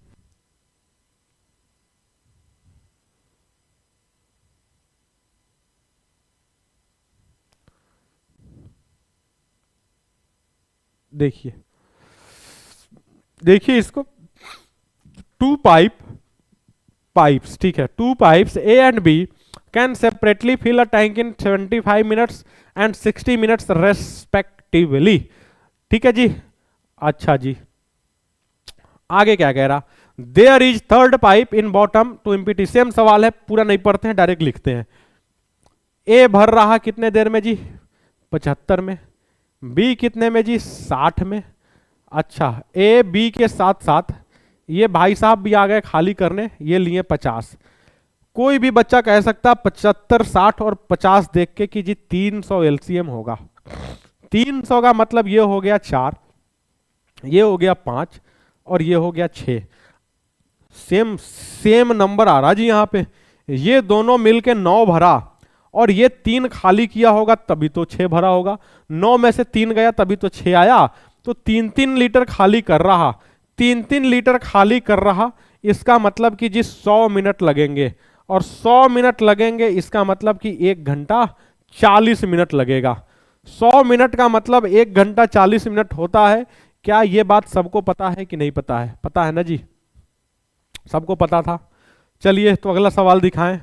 देखिए देखिए इसको, 2 पाइप्स, ठीक है, 2 pipes A and B can separately fill a tank in 75 minutes and 60 minutes respectively. ठीक है जी। अच्छा जी, आगे क्या कह रहा, there is third pipe in bottom to empty. Same सवाल है, पूरा नहीं पढ़ते हैं, डायरेक्ट लिखते हैं। ए भर रहा कितने देर में जी, 75 में। बी कितने में जी, 60 में। अच्छा, ए बी के साथ साथ ये भाई साहब भी आ गए खाली करने, ये लिए 50। कोई भी बच्चा कह सकता 75 60 और 50 देख के कि जी 300 एलसीएम होगा। 300 का मतलब ये हो गया 4, ये हो गया 5 और ये हो गया 6। सेम सेम नंबर आ रहा जी यहाँ पे। ये दोनों मिलके 9 भरा और ये 3 खाली किया होगा तभी तो 6 भरा होगा। 9 में से 3 गया तभी तो 6 आया। तो 3-3 लीटर खाली कर रहा, 3-3 लीटर खाली कर रहा, इसका मतलब कि जी 100 मिनट लगेंगे। और 100 मिनट लगेंगे इसका मतलब कि 1 घंटा 40 मिनट लगेगा। 100 मिनट का मतलब 1 घंटा 40 मिनट होता है। क्या ये बात सबको पता है कि नहीं पता है? पता है ना जी, सबको पता था। चलिए तो अगला सवाल दिखाएं,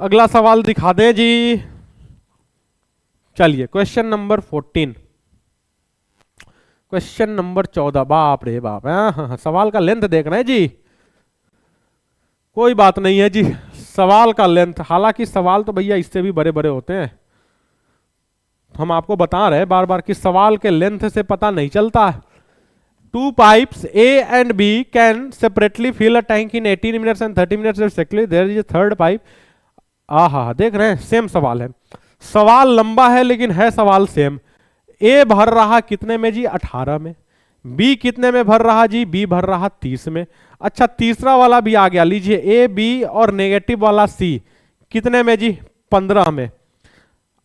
अगला सवाल दिखा दें जी। चलिए क्वेश्चन नंबर 14, क्वेश्चन नंबर 14। बाप रे बाप, हाँ, सवाल का लेंथ देख रहे हैं जी। कोई बात नहीं है जी, सवाल का लेंथ, हालांकि सवाल तो भैया इससे भी बड़े बड़े होते हैं। हम आपको बता रहे हैं बार बार कि सवाल के लेंथ से पता नहीं चलता है। Two pipes A and B can separately fill a tank in 18 minutes and 30 minutes respectively. There is a third pipe. आहा, देख रहे हैं, सेम सवाल है। सवाल लंबा है लेकिन है सवाल सेम। A भर रहा कितने में जी? 18 में। B कितने में भर रहा जी? B भर रहा 30 में। अच्छा, तीसरा वाला भी आ गया, लीजिए A, B और नेगेटिव वाला C कितने में जी? 15 में।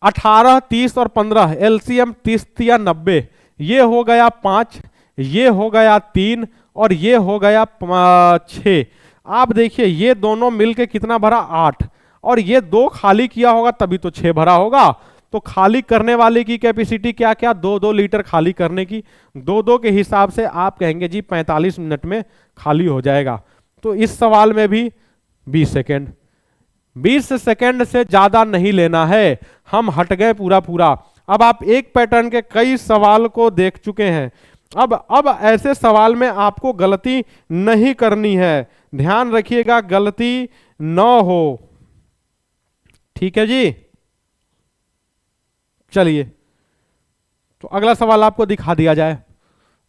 18, 30 और 15 एलसीएम 30 या 90, ये हो गया 5, ये हो गया 3 और ये हो गया 6। आप देखिए ये दोनों मिलके कितना भरा? 8, और ये 2 खाली किया होगा तभी तो 6 भरा होगा। तो खाली करने वाले की कैपेसिटी क्या क्या? 2-2 लीटर खाली करने की। 2-2 के हिसाब से आप कहेंगे जी 45 मिनट में खाली हो जाएगा। तो इस सवाल में भी 20 सेकेंड, 20 सेकेंड से ज्यादा नहीं लेना है। हम हट गए पूरा पूरा। अब आप एक पैटर्न के कई सवाल को देख चुके हैं। अब ऐसे सवाल में आपको गलती नहीं करनी है, ध्यान रखिएगा गलती न हो। ठीक है जी, चलिए तो अगला सवाल आपको दिखा दिया जाए,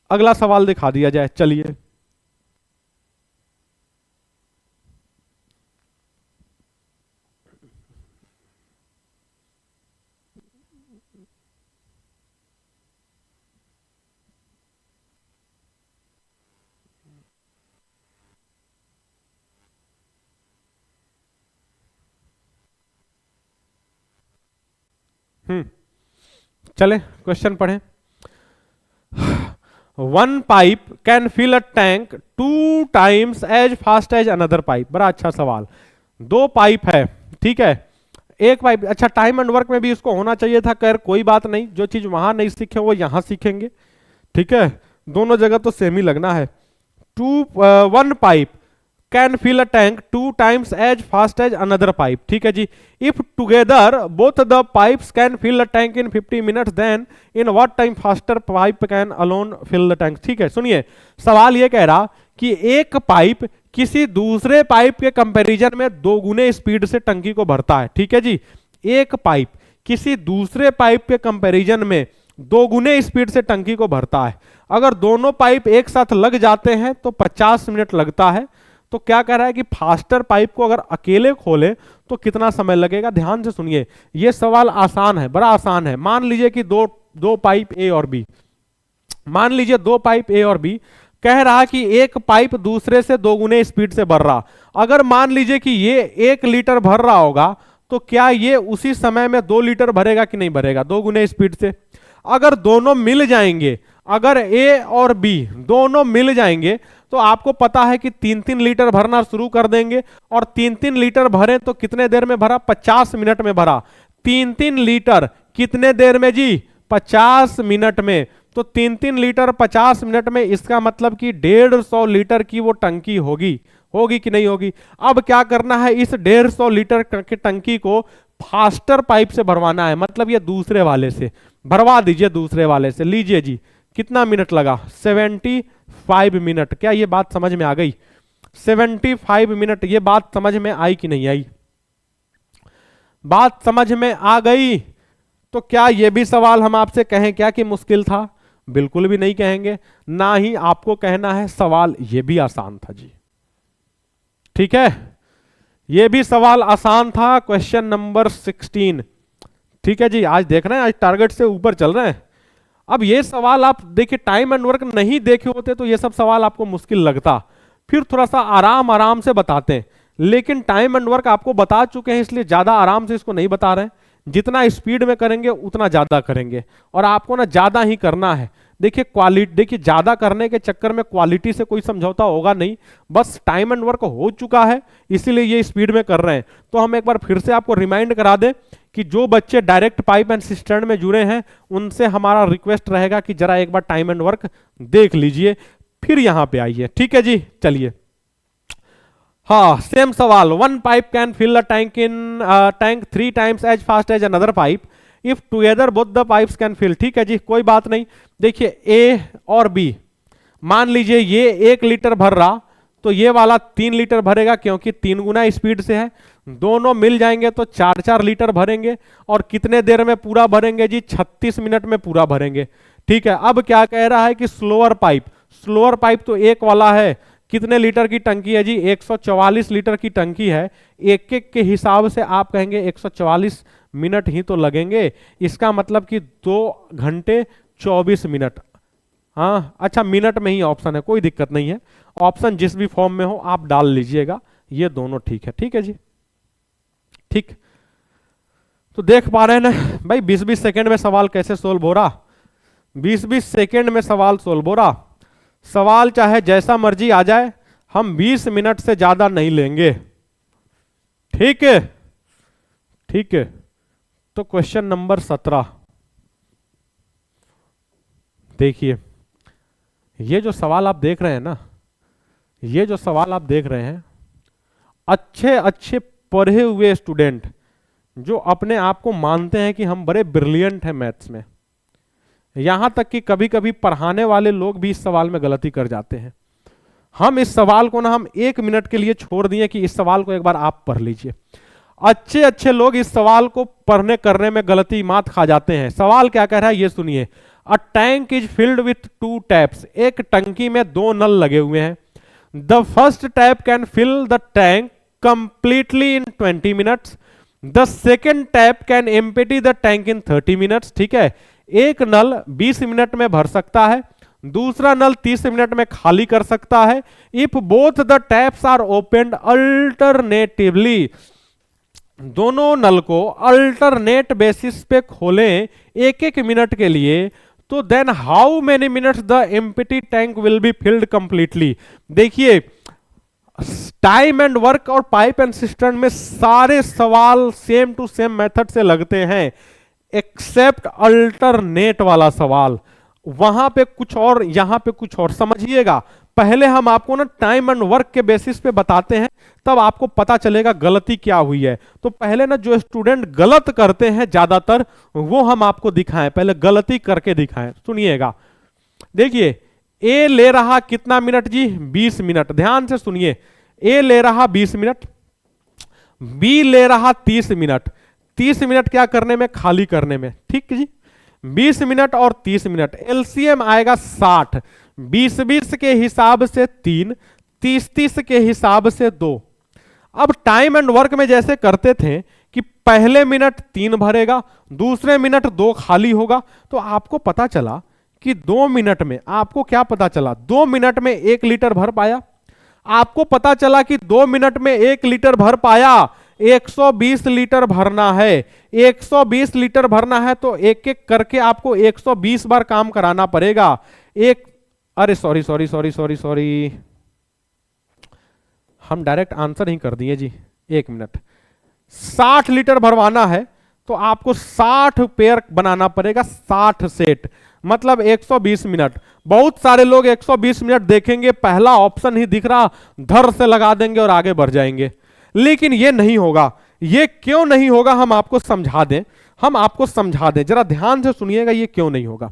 अगला सवाल दिखा दिया जाए। चलिए चले क्वेश्चन पढ़ें। One pipe can fill a tank 2 times as fast as another pipe. बड़ा अच्छा सवाल। 2 पाइप है, ठीक है, एक पाइप। अच्छा, टाइम एंड वर्क में भी इसको होना चाहिए था, खैर कोई बात नहीं, जो चीज वहां नहीं सीखे वो यहां सीखेंगे। ठीक है, दोनों जगह तो सेम ही लगना है। One pipe can fill a tank 2 times as fast as another pipe. ठीक है जी। If together both the pipes can fill a tank in 50 minutes, then in what time faster pipe can alone fill the tank. ठीक है, सुनिए सवाल ये कह रहा कि एक पाइप किसी दूसरे पाइप के कंपैरिजन में 2 गुने स्पीड से टंकी को भरता है। ठीक है जी, एक पाइप किसी दूसरे पाइप के कंपैरिजन में 2 गुने स्पीड से टंकी को भरता है। अगर दोनों पाइप एक साथ लग जाते हैं तो 50 मिनट लगता है। तो क्या कह रहा है कि फास्टर पाइप को अगर अकेले खोले तो कितना समय लगेगा? ध्यान से सुनिए, यह सवाल आसान है, बड़ा आसान है। मान लीजिए कि दो पाइप ए और बी, मान लीजिए 2 पाइप ए और बी, कह रहा कि एक पाइप दूसरे से 2 गुने स्पीड से भर रहा। अगर मान लीजिए कि ये 1 लीटर भर रहा होगा तो क्या ये उसी समय में 2 लीटर भरेगा कि नहीं भरेगा? 2 गुने स्पीड से। अगर दोनों मिल जाएंगे, अगर ए और बी दोनों मिल जाएंगे तो आपको पता है कि 3-3 लीटर भरना शुरू कर देंगे, और 3-3 लीटर भरे तो कितने देर में भरा? 50 मिनट में भरा। 3-3 लीटर कितने देर में जी? 50 मिनट में। तो 3-3 लीटर 50 मिनट में, इसका मतलब कि 150 लीटर की वो टंकी होगी कि नहीं होगी? अब क्या करना है, इस 150 लीटर की टंकी को फास्टर पाइप से भरवाना है, मतलब ये दूसरे वाले से भरवा दीजिए, दूसरे वाले से। लीजिए जी, कितना मिनट लगा? 75 मिनट। क्या ये बात समझ में आ गई? 75 मिनट। ये बात समझ में आई कि नहीं आई? बात समझ में आ गई? तो क्या ये भी सवाल हम आपसे कहें क्या कि मुश्किल था? बिल्कुल भी नहीं कहेंगे, ना ही आपको कहना है सवाल ये भी आसान था जी। ठीक है, ये भी सवाल आसान था। Question number 16। ठीक है जी, आज देख रहे हैं, आज टारगेट से ऊपर चल रहे हैं। अब ये सवाल आप देखिए, टाइम एंड वर्क नहीं देखे होते तो ये सब सवाल आपको मुश्किल लगता, फिर थोड़ा सा आराम आराम से बताते हैं। लेकिन टाइम एंड वर्क आपको बता चुके हैं, इसलिए ज्यादा आराम से इसको नहीं बता रहे हैं। जितना स्पीड में करेंगे उतना ज्यादा करेंगे, और आपको ना ज्यादा ही करना है। देखिए क्वालिटी, देखिए ज्यादा करने के चक्कर में क्वालिटी से कोई समझौता होगा नहीं, बस टाइम एंड वर्क हो चुका है इसीलिए ये स्पीड में कर रहे हैं। तो हम एक बार फिर से आपको रिमाइंड करा दें कि जो बच्चे डायरेक्ट पाइप एंड सिस्टर्न में जुड़े हैं उनसे हमारा रिक्वेस्ट रहेगा कि जरा एक बार टाइम एंड वर्क देख लीजिए, फिर यहां पे आइए। ठीक है जी, चलिए। हाँ, सेम सवाल। One pipe can fill a tank in tank 3 times as fast as another pipe if together both the pipes can fill. ठीक है जी, कोई बात नहीं। देखिए ए और बी, मान लीजिए ये 1 लीटर भर रहा तो ये वाला 3 लीटर भरेगा क्योंकि 3 गुना स्पीड से है। दोनों मिल जाएंगे तो 4-4 लीटर भरेंगे। और कितने देर में पूरा भरेंगे जी? 36 मिनट में पूरा भरेंगे। ठीक है, अब क्या कह रहा है कि स्लोअर पाइप, स्लोअर पाइप तो एक वाला है, कितने लीटर की टंकी है जी? 144 लीटर की टंकी है। एक एक के हिसाब से आप कहेंगे 144 मिनट ही तो लगेंगे, इसका मतलब कि 2 घंटे 24 मिनट। हाँ अच्छा, मिनट में ही ऑप्शन है, कोई दिक्कत नहीं है, ऑप्शन जिस भी फॉर्म में हो आप डाल लीजिएगा, ये दोनों ठीक है। ठीक है जी, ठीक। तो देख पा रहे हैं ना भाई, 20-20 सेकेंड में सवाल कैसे सोल्व हो रहा? 20-20 सेकेंड में सवाल सोल्व हो रहा। सवाल चाहे जैसा मर्जी आ जाए, हम 20 मिनट से ज्यादा नहीं लेंगे। ठीक है, ठीक है। तो क्वेश्चन नंबर 17 देखिए, ये जो सवाल आप देख रहे हैं ना, ये जो सवाल आप देख रहे हैं, अच्छे अच्छे पढ़े हुए स्टूडेंट जो अपने आप को मानते हैं कि हम बड़े ब्रिलियंट हैं मैथ्स में, यहां तक कि कभी कभी पढ़ाने वाले लोग भी इस सवाल में गलती कर जाते हैं। हम इस सवाल को ना, हम 1 मिनट के लिए छोड़ दिए कि इस सवाल को एक बार आप पढ़ लीजिए। अच्छे अच्छे लोग इस सवाल को पढ़ने करने में गलती मात खा जाते हैं। सवाल क्या कह रहा है ये सुनिए। A tank is filled with 2 taps, एक टंकी में 2 नल लगे हुए हैं। The first tap can fill the tank completely in 20 minutes, the second tap can empty the tank in 30 minutes. ठीक है, एक नल 20 मिनट में भर सकता है, दूसरा नल 30 मिनट में खाली कर सकता है। If both the taps are opened alternatively, दोनों नल को अल्टरनेट बेसिस पे खोलें 1-1 मिनट के लिए, तो then how many minutes the empty tank will be filled completely. देखिए, टाइम एंड वर्क और पाइप एंड सिस्टम में सारे सवाल सेम टू सेम मेथड से लगते हैं, एक्सेप्ट अल्टरनेट वाला सवाल, वहां पे कुछ और यहां पे कुछ और। समझिएगा, पहले हम आपको ना टाइम एंड वर्क के बेसिस पे बताते हैं, तब आपको पता चलेगा गलती क्या हुई है। तो पहले ना जो स्टूडेंट गलत करते हैं ज्यादातर, वो हम आपको दिखाएं, पहले गलती करके दिखाएं। सुनिएगा, देखिए, ए ले रहा कितना मिनट जी? 20 मिनट। ध्यान से सुनिए, ए ले रहा 20 मिनट, बी ले रहा 30 मिनट। 30 मिनट क्या करने में? खाली करने में। ठीक जी, 20 मिनट और 30 मिनट, एलसीएम आएगा 60। 20-20 के हिसाब से 3, 30-30 के हिसाब से 2। अब टाइम एंड वर्क में जैसे करते थे कि पहले मिनट 3 भरेगा, दूसरे मिनट 2 खाली होगा, तो आपको पता चला कि 2 मिनट में, आपको क्या पता चला? 2 मिनट में 1 लीटर भर पाया। आपको पता चला कि 2 मिनट में 1 लीटर भर पाया, 120 लीटर भरना है। 120 लीटर भरना है तो एक एक करके आपको 120 बार काम कराना पड़ेगा। अरे सॉरी, हम डायरेक्ट आंसर ही कर दिए जी। 1 मिनट, 60 लीटर भरवाना है तो आपको 60 पेयर बनाना पड़ेगा, 60 सेट, मतलब 120 मिनट। बहुत सारे लोग 120 मिनट देखेंगे, पहला ऑप्शन ही दिख रहा, धर से लगा देंगे और आगे बढ़ जाएंगे। लेकिन ये नहीं होगा। ये क्यों नहीं होगा हम आपको समझा दें, हम आपको समझा दें, जरा ध्यान से सुनिएगा ये क्यों नहीं होगा।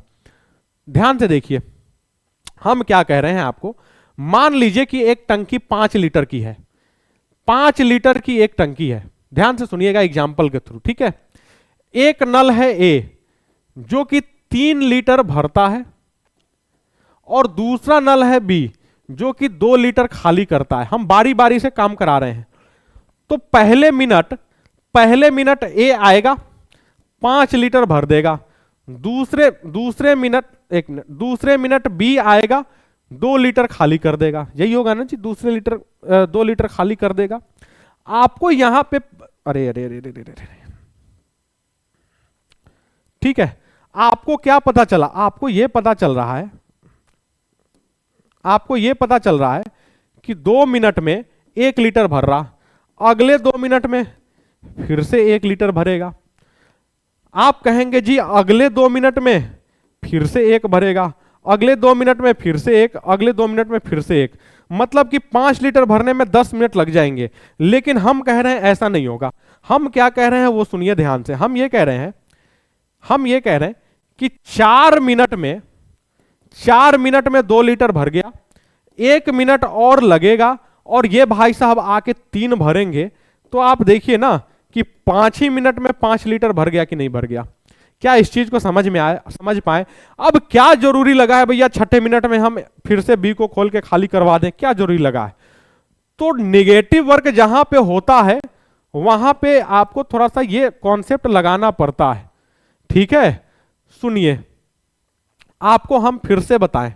ध्यान से देखिए, हम क्या कह रहे हैं आपको। मान लीजिए कि एक टंकी 5 लीटर की है, 5 लीटर की एक टंकी है। ध्यान से सुनिएगा एग्जाम्पल के थ्रू, ठीक है। एक नल है ए जो कि 3 लीटर भरता है, और दूसरा नल है बी जो कि 2 लीटर खाली करता है। हम बारी बारी से काम करा रहे हैं। तो पहले मिनट ए आएगा, 5 लीटर भर देगा। दूसरे मिनट बी आएगा, 2 लीटर खाली कर देगा। यही होगा ना जी, 2 लीटर खाली कर देगा। आपको यहां पे अरे ठीक है, आपको क्या पता चला? आपको यह पता चल रहा है कि 2 मिनट में 1 लीटर भर रहा, अगले 2 मिनट में फिर से 1 लीटर भरेगा। आप कहेंगे जी अगले 2 मिनट में फिर से 1 भरेगा, अगले 2 मिनट में फिर से 1, अगले 2 मिनट में फिर से 1, मतलब कि 5 लीटर भरने में 10 मिनट लग जाएंगे। लेकिन हम कह रहे हैं ऐसा नहीं होगा। हम क्या कह रहे हैं वो सुनिए ध्यान से। हम ये कह रहे हैं कि 4 मिनट में 2 लीटर भर गया, 1 मिनट और लगेगा और ये भाई साहब आके 3 भरेंगे, तो आप देखिए ना कि 5 ही मिनट में 5 लीटर भर गया कि नहीं भर गया। क्या इस चीज को समझ में आया, समझ पाए? अब क्या जरूरी लगा है भैया 6 मिनट में हम फिर से बी को खोल के खाली करवा दें, क्या जरूरी लगा है? तो नेगेटिव वर्क जहां पे होता है वहां पे आपको थोड़ा सा ये कॉन्सेप्ट लगाना पड़ता है, ठीक है। सुनिए, आपको हम फिर से बताएं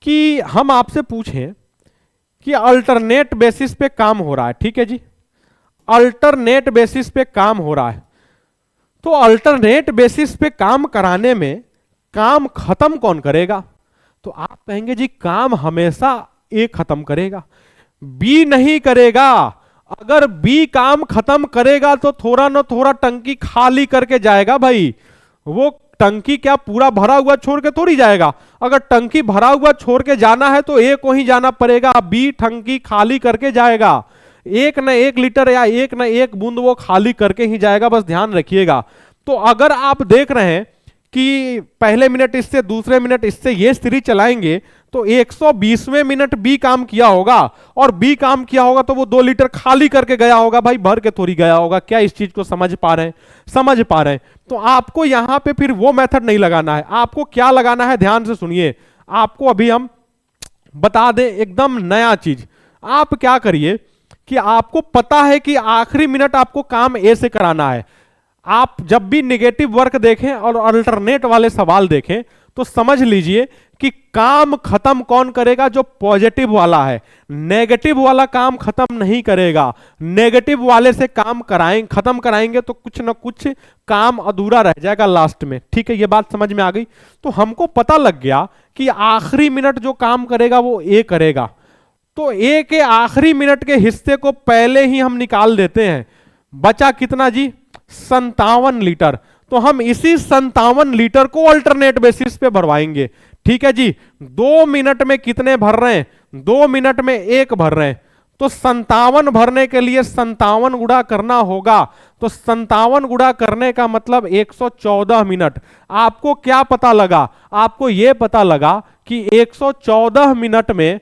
कि हम आपसे पूछें कि अल्टरनेट बेसिस पे काम हो रहा है, ठीक है जी, अल्टरनेट बेसिस पे काम हो रहा है, तो अल्टरनेट बेसिस पे काम कराने में काम खत्म कौन करेगा? तो आप कहेंगे जी काम हमेशा ए खत्म करेगा, बी नहीं करेगा। अगर बी काम खत्म करेगा तो थोड़ा ना थोड़ा टंकी खाली करके जाएगा भाई। वो टंकी क्या पूरा भरा हुआ छोड़ के थोड़ी जाएगा। अगर टंकी भरा हुआ छोड़ के जाना है तो ए को ही जाना पड़ेगा, बी टंकी खाली करके जाएगा। 1 न 1 लीटर या 1 न 1 बूंद वो खाली करके ही जाएगा, बस ध्यान रखिएगा। तो अगर आप देख रहे हैं कि पहले मिनट इससे दूसरे मिनट इससे ये सीरीज चलाएंगे तो 120वें मिनट बी काम किया होगा, और बी काम किया होगा तो वो 2 लीटर खाली करके गया होगा भाई, भर के थोड़ी गया होगा। क्या इस चीज को समझ पा रहे हैं? समझ पा रहे हैं? तो आपको यहां पे फिर वो मेथड नहीं लगाना है, आपको क्या लगाना है ध्यान से सुनिए। आपको अभी हम बता दें एकदम नया चीज। आप क्या करिए कि आपको पता है कि आखिरी मिनट आपको काम ए से कराना है। आप जब भी नेगेटिव वर्क देखें और अल्टरनेट वाले सवाल देखें तो समझ लीजिए कि काम खत्म कौन करेगा? जो पॉजिटिव वाला है, नेगेटिव वाला काम खत्म नहीं करेगा। नेगेटिव वाले से काम खत्म कराएंगे तो कुछ ना कुछ काम अधूरा रह जाएगा लास्ट में, ठीक है। ये बात समझ में आ गई? तो हमको पता लग गया कि आखिरी मिनट जो काम करेगा वो ए करेगा, तो ए के आखिरी मिनट के हिस्से को पहले ही हम निकाल देते हैं। बचा कितना जी? 57 लीटर। तो हम इसी 57 लीटर को अल्टरनेट बेसिस पे भरवाएंगे, ठीक है जी। 2 मिनट में कितने भर रहे हैं? 2 मिनट में 1 भर रहे हैं, तो 57 भरने के लिए 57 गुणा करना होगा। तो 57 गुणा करने का मतलब 114 मिनट। आपको क्या पता लगा? आपको यह पता लगा कि 114 मिनट में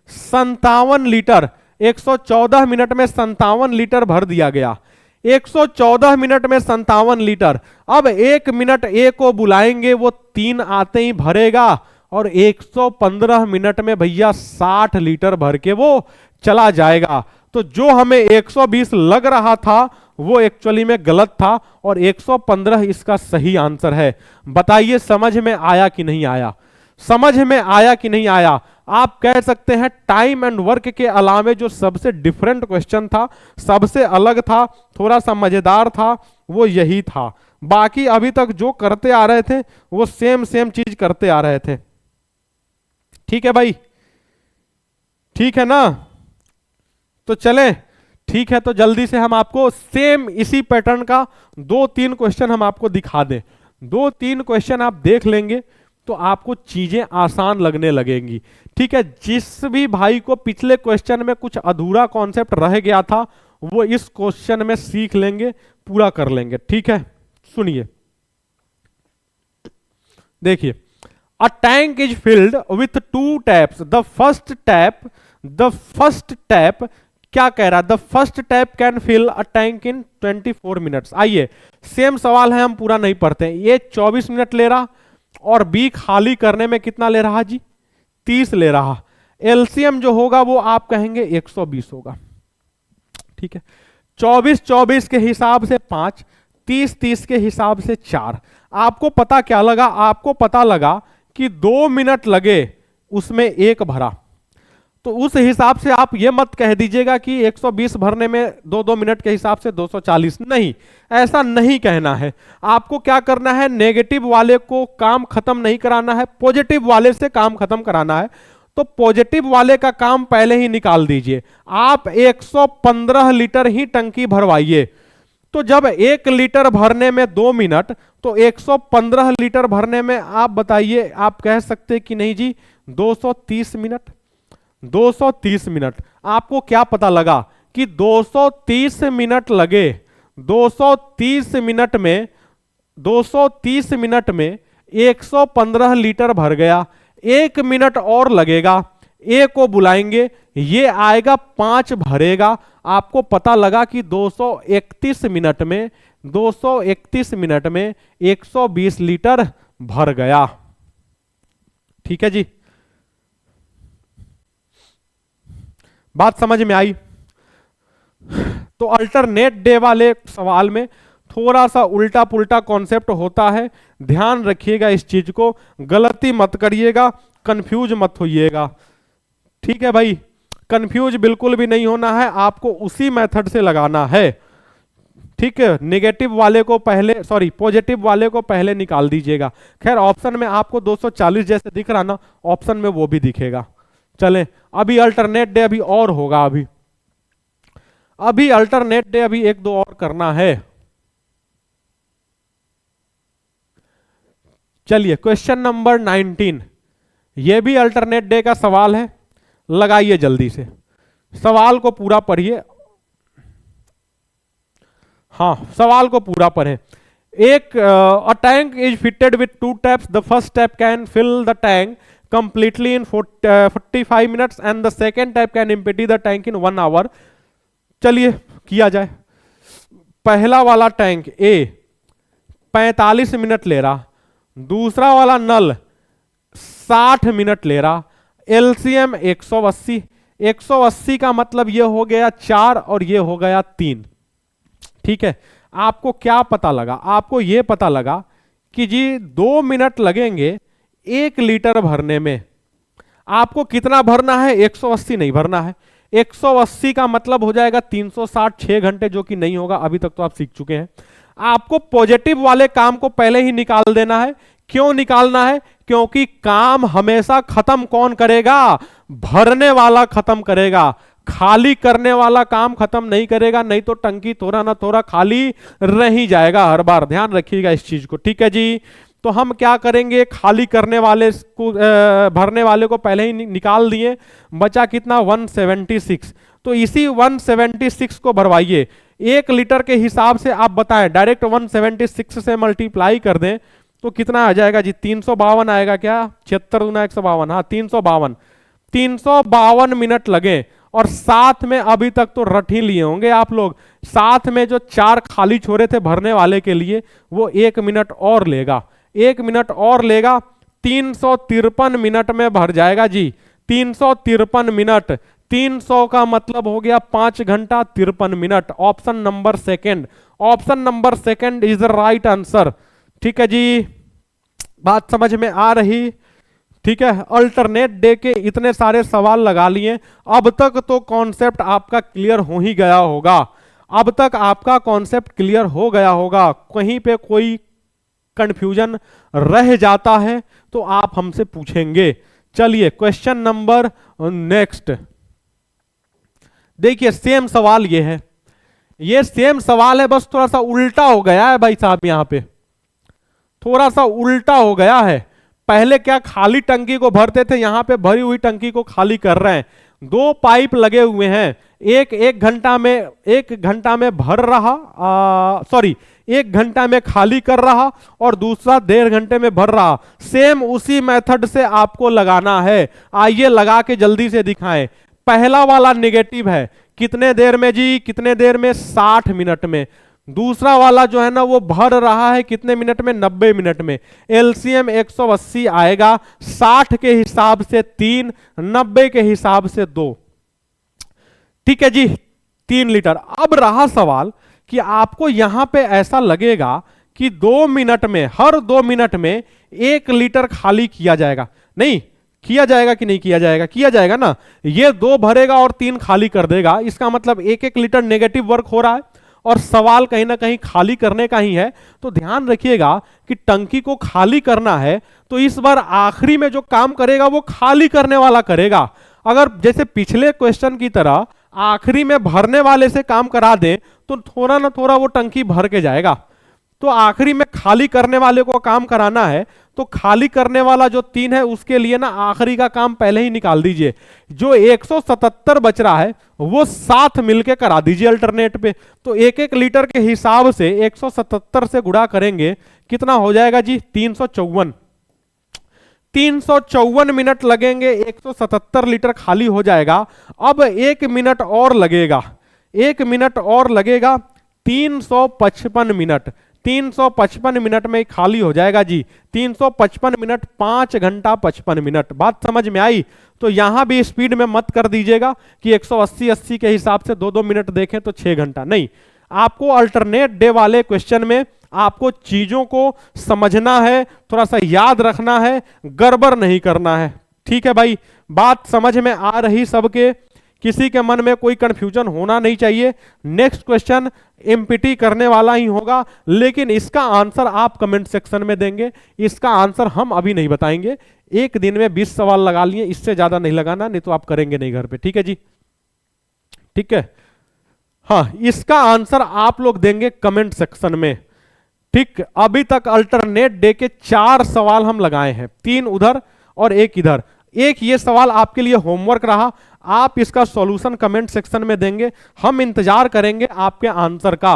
57 लीटर, 114 मिनट में 57 लीटर भर दिया गया। 114 मिनट में 57 लीटर। अब 1 मिनट ए को बुलाएंगे, वो 3 आते ही भरेगा, और 115 मिनट में भैया 60 लीटर भर के वो चला जाएगा। तो जो हमें 120 लग रहा था वो एक्चुअली में गलत था, और 115 इसका सही आंसर है। बताइए समझ में आया कि नहीं आया? समझ में आया कि नहीं आया? आप कह सकते हैं टाइम एंड वर्क के अलावे जो सबसे डिफरेंट क्वेश्चन था, सबसे अलग था, थोड़ा सा मजेदार था, वो यही था। बाकी अभी तक जो करते आ रहे थे वो सेम चीज करते आ रहे थे, ठीक है भाई? ठीक है ना? तो चलें, ठीक है। तो जल्दी से हम आपको सेम इसी पैटर्न का 2-3 क्वेश्चन हम आपको दिखा दें। 2-3 क्वेश्चन आप देख लेंगे तो आपको चीजें आसान लगने लगेंगी, ठीक है। जिस भी भाई को पिछले क्वेश्चन में कुछ अधूरा कॉन्सेप्ट रह गया था वो इस क्वेश्चन में सीख लेंगे, पूरा कर लेंगे, ठीक है। सुनिए, देखिए, a tank is filled with 2 taps. The first tap क्या कह रहा है? The first tap can fill a tank in 24 minutes. आइए, सेम सवाल है, हम पूरा नहीं पढ़ते हैं। ये 24 मिनट ले रहा, और बी खाली करने में कितना ले रहा जी? 30 ले रहा। एलसीएम जो होगा वो आप कहेंगे 120 होगा, ठीक है। 24-24 के हिसाब से 5, 30-30 के हिसाब से 4। आपको पता क्या लगा? आपको पता लगा कि 2 मिनट लगे उसमें 1 भरा। तो उस हिसाब से आप ये मत कह दीजिएगा कि 120 भरने में 2-2 मिनट के हिसाब से 240। नहीं, ऐसा नहीं कहना है। आपको क्या करना है? नेगेटिव वाले को काम खत्म नहीं कराना है, पॉजिटिव वाले से काम खत्म कराना है। तो पॉजिटिव वाले का काम पहले ही निकाल दीजिए। आप 115 लीटर ही टंकी भरवाइए। तो जब 1 लीटर भरने में 2 मिनट, तो 115 लीटर भरने में आप बताइए, आप कह सकते कि नहीं जी 230 मिनट। 230 मिनट। आपको क्या पता लगा कि 230 मिनट लगे? 230 मिनट में 115 लीटर भर गया, 1 मिनट और लगेगा, ए को बुलाएंगे, ये आएगा 5 भरेगा। आपको पता लगा कि 231 मिनट में 120 लीटर भर गया। ठीक है जी, बात समझ में आई? तो अल्टरनेट डे वाले सवाल में थोड़ा सा उल्टा पुल्टा कॉन्सेप्ट होता है, ध्यान रखिएगा इस चीज को, गलती मत करिएगा, कंफ्यूज मत होइएगा। ठीक है भाई, कंफ्यूज बिल्कुल भी नहीं होना है, आपको उसी मेथड से लगाना है। ठीक है, नेगेटिव वाले को पहले, सॉरी पॉजिटिव वाले को पहले निकाल दीजिएगा। खैर ऑप्शन में आपको 240 जैसे दिख रहा ना, ऑप्शन में वो भी दिखेगा। चलें, अभी अल्टरनेट डे अभी और होगा, अभी अल्टरनेट डे अभी 1-2 और करना है। चलिए क्वेश्चन नंबर 19, ये भी अल्टरनेट डे का सवाल है, लगाइए जल्दी से, सवाल को पूरा पढ़िए। हाँ, सवाल को पूरा पढ़े। एक a tank is fitted with 2 taps, the first tap can fill the tank completely in 45 minutes and the second type can empty the tank in 1 hour। चलिए किया जाए। पहला वाला टैंक ए 45 मिनट ले रहा, दूसरा वाला नल 60 मिनट ले रहा, एलसीएम 180, 180 का मतलब ये हो गया 4 और ये हो गया 3। ठीक है, आपको क्या पता लगा? आपको ये पता लगा कि जी 2 मिनट लगेंगे 1 लीटर भरने में। आपको कितना भरना है? 180 नहीं भरना है। 180 का मतलब हो जाएगा 360, 6 घंटे, जो कि नहीं होगा, अभी तक तो आप सीख चुके हैं। आपको पॉजिटिव वाले काम को पहले ही निकाल देना है। क्यों निकालना है? क्योंकि काम हमेशा खत्म कौन करेगा? भरने वाला खत्म करेगा, खाली करने वाला काम खत्म नहीं करेगा, नहीं तो टंकी थोड़ा ना थोड़ा खाली रह ही जाएगा हर बार। ध्यान रखिएगा इस चीज को। ठीक है जी, तो हम क्या करेंगे, खाली करने वाले को भरने वाले को पहले ही निकाल दिए, बचा कितना? 176। तो इसी 176 को भरवाइए 1 लीटर के हिसाब से। आप बताएं, डायरेक्ट 176 से मल्टीप्लाई कर दें तो कितना आ जाएगा जी? 352 आएगा क्या? 76 दूना 152, हाँ 352। 352 मिनट लगे, और साथ में अभी तक तो रट ही लिए होंगे आप लोग, साथ में जो 4 खाली छोरे थे भरने वाले के लिए, वो 1 मिनट और लेगा, 1 मिनट और लेगा। 353 मिनट में भर जाएगा जी। 353 मिनट, 300 का मतलब हो गया 5 घंटा 53 minute. Option number second, option number second is the right answer. ठीक है जी, बात समझ में आ रही? ठीक है, अल्टरनेट डे के इतने सारे सवाल लगा लिए, अब तक तो कॉन्सेप्ट आपका क्लियर हो ही गया होगा, अब तक आपका कॉन्सेप्ट क्लियर हो गया होगा। कहीं पे कोई कंफ्यूजन रह जाता है तो आप हमसे पूछेंगे। चलिए क्वेश्चन नंबर नेक्स्ट, देखिए सेम सवाल ये है, ये सेम सवाल है, बस थोड़ा सा उल्टा हो गया है भाई साहब, यहां पे थोड़ा सा उल्टा हो गया है। पहले क्या खाली टंकी को भरते थे, यहां पे भरी हुई टंकी को खाली कर रहे हैं। 2 पाइप लगे हुए हैं, एक घंटा में भर रहा, सॉरी 1 घंटा में खाली कर रहा और दूसरा 1.5 घंटे में भर रहा। सेम उसी मेथड से आपको लगाना है। आइए लगा के जल्दी से दिखाएं। पहला वाला नेगेटिव है, कितने देर में जी? कितने देर में? 60 मिनट में। दूसरा वाला जो है ना वो भर रहा है कितने मिनट में? 90 मिनट में। एलसीएम 180 आएगा, 60 के हिसाब से 3, 90 के हिसाब से 2। ठीक है जी, 3 लीटर। अब रहा सवाल कि आपको यहां पे ऐसा लगेगा कि 2 मिनट में, हर 2 मिनट में 1 लीटर खाली किया जाएगा। नहीं किया जाएगा कि नहीं किया जाएगा? किया जाएगा ना। ये 2 भरेगा और 3 खाली कर देगा, इसका मतलब 1-1 लीटर नेगेटिव वर्क हो रहा है और सवाल कहीं ना कहीं खाली करने का ही है। तो ध्यान रखिएगा कि टंकी को खाली करना है तो इस बार आखिरी में जो काम करेगा वो खाली करने वाला करेगा। अगर जैसे पिछले क्वेश्चन की तरह आखिरी में भरने वाले से काम करा दें तो थोड़ा ना थोड़ा वो टंकी भर के जाएगा। तो आखिरी में खाली करने वाले को काम कराना है, तो खाली करने वाला जो 3 है उसके लिए ना आखिरी का काम पहले ही निकाल दीजिए। जो 177 बच रहा है वो साथ मिलके करा दीजिए अल्टरनेट पे। तो 1-1 लीटर के हिसाब से 177 से गुणा करेंगे, कितना हो जाएगा जी? 354। 354 मिनट लगेंगे, 177 लीटर खाली हो जाएगा। अब 1 मिनट और लगेगा, 1 मिनट और लगेगा, 355 मिनट। 355 मिनट में खाली हो जाएगा जी। 355 मिनट 5 घंटा 55 मिनट। बात समझ में आई? तो यहां भी स्पीड में मत कर दीजिएगा कि 180 के हिसाब से 2-2 मिनट देखें तो 6 घंटा नहीं। आपको अल्टरनेट डे वाले क्वेश्चन में आपको चीजों को समझना है, थोड़ा सा याद रखना है, गड़बड़ नहीं करना है। ठीक है भाई, बात समझ में आ रही सबके? किसी के मन में कोई कंफ्यूजन होना नहीं चाहिए। नेक्स्ट क्वेश्चन एमपीटी करने वाला ही होगा, लेकिन इसका आंसर आप कमेंट सेक्शन में देंगे। इसका आंसर हम अभी नहीं बताएंगे। एक दिन में 20 सवाल लगा लिए, इससे ज्यादा नहीं लगाना, नहीं तो आप करेंगे नहीं घर पे। ठीक है जी, ठीक है। हाँ, इसका आंसर आप लोग देंगे कमेंट सेक्शन में। ठीक, अभी तक अल्टरनेट डे के 4 सवाल हम लगाए हैं, 3 उधर और 1 इधर। एक ये सवाल आपके लिए होमवर्क रहा, आप इसका सॉल्यूशन कमेंट सेक्शन में देंगे। हम इंतजार करेंगे आपके आंसर का।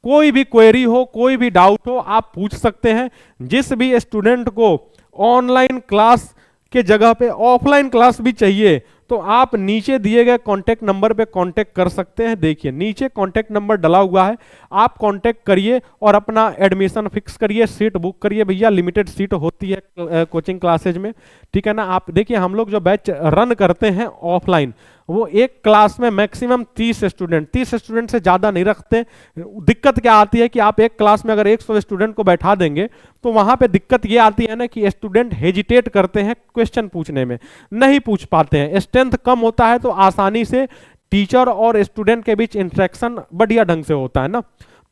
कोई भी क्वेरी हो, कोई भी डाउट हो, आप पूछ सकते हैं। जिस भी स्टूडेंट को ऑनलाइन क्लास के जगह पे ऑफलाइन क्लास भी चाहिए, तो आप नीचे दिए गए कांटेक्ट नंबर पे कांटेक्ट कर सकते हैं। देखिए नीचे कांटेक्ट नंबर डला हुआ है, आप कांटेक्ट करिए और अपना एडमिशन फिक्स करिए, सीट बुक करिए। भैया लिमिटेड सीट होती है कोचिंग क्लासेज में, ठीक है ना। आप देखिए हम लोग जो बैच रन करते हैं ऑफलाइन, वो एक क्लास में मैक्सिमम 30 स्टूडेंट से ज्यादा नहीं रखते। दिक्कत क्या आती है कि आप एक क्लास में अगर 100 स्टूडेंट को बैठा देंगे, तो वहां पे दिक्कत ये आती है ना कि स्टूडेंट हेजिटेट करते हैं क्वेश्चन पूछने में, नहीं पूछ पाते हैं। स्ट्रेंथ कम होता है तो आसानी से टीचर और स्टूडेंट के बीच इंटरेक्शन बढ़िया ढंग से होता है ना।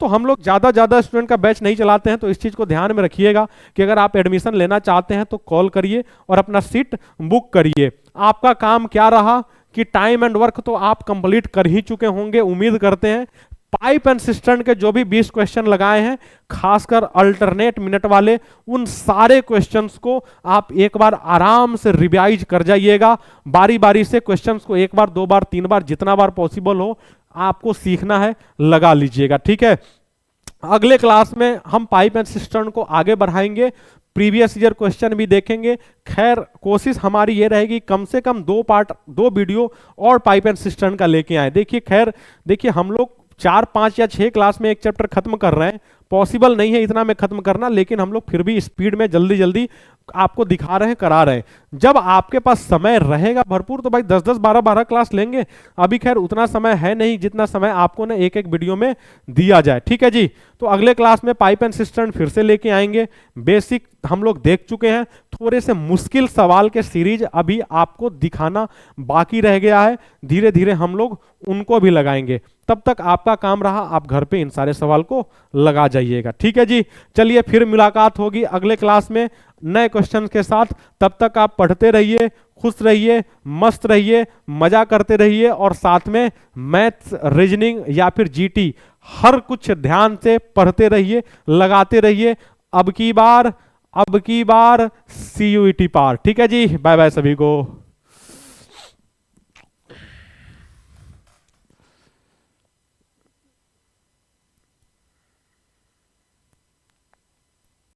तो हम लोग ज्यादा स्टूडेंट का बैच नहीं चलाते हैं, तो इस चीज को ध्यान में रखिएगा कि अगर आप एडमिशन लेना चाहते हैं तो कॉल करिए और अपना सीट बुक करिए। आपका काम क्या रहा कि टाइम एंड वर्क तो आप कंप्लीट कर ही चुके होंगे, उम्मीद करते हैं। पाइप एंड सिस्टम के जो भी 20 क्वेश्चन लगाए हैं, खासकर अल्टरनेट मिनट वाले, उन सारे क्वेश्चंस को आप एक बार आराम से रिवाइज कर जाइएगा। बारी बारी से क्वेश्चंस को 1 बार 2 बार 3 बार जितना बार पॉसिबल हो आपको सीखना है, लगा लीजिएगा। ठीक है, अगले क्लास में हम पाइप एंड सिस्टम को आगे बढ़ाएंगे, प्रीवियस ईयर क्वेश्चन भी देखेंगे। खैर कोशिश हमारी ये रहेगी कम से कम 2 वीडियो और पाइप एंड सिस्टम का लेके आए। देखिए खैर देखिए हम लोग 4, 5 या 6 क्लास में एक चैप्टर खत्म कर रहे हैं, पॉसिबल नहीं है इतना में खत्म करना, लेकिन हम लोग फिर भी स्पीड में जल्दी जल्दी आपको दिखा रहे हैं, करा रहे हैं। जब आपके पास समय रहेगा भरपूर तो भाई 10-10, 12-12 क्लास लेंगे। अभी खैर उतना समय है नहीं जितना समय आपको ना एक एक वीडियो में दिया जाए। ठीक है जी, तो अगले क्लास में पाइप एंड सिस्टम फिर से लेके आएंगे। बेसिक हम लोग देख चुके हैं, थोड़े से मुश्किल सवाल के सीरीज अभी आपको दिखाना बाकी रह गया है। धीरे धीरे हम लोग उनको भी लगाएंगे। तब तक आपका काम रहा, आप घर पे इन सारे सवाल को लगा जाइएगा। ठीक है जी, चलिए फिर मुलाकात होगी अगले क्लास में नए क्वेश्चन के साथ। तब तक आप पढ़ते रहिए, खुश रहिए, मस्त रहिए, मजा करते रहिए और साथ में मैथ्स, रीजनिंग या फिर जीटी हर कुछ ध्यान से पढ़ते रहिए, लगाते रहिए। अब की बार CUET पार। ठीक है जी, बाय बाय सभी को।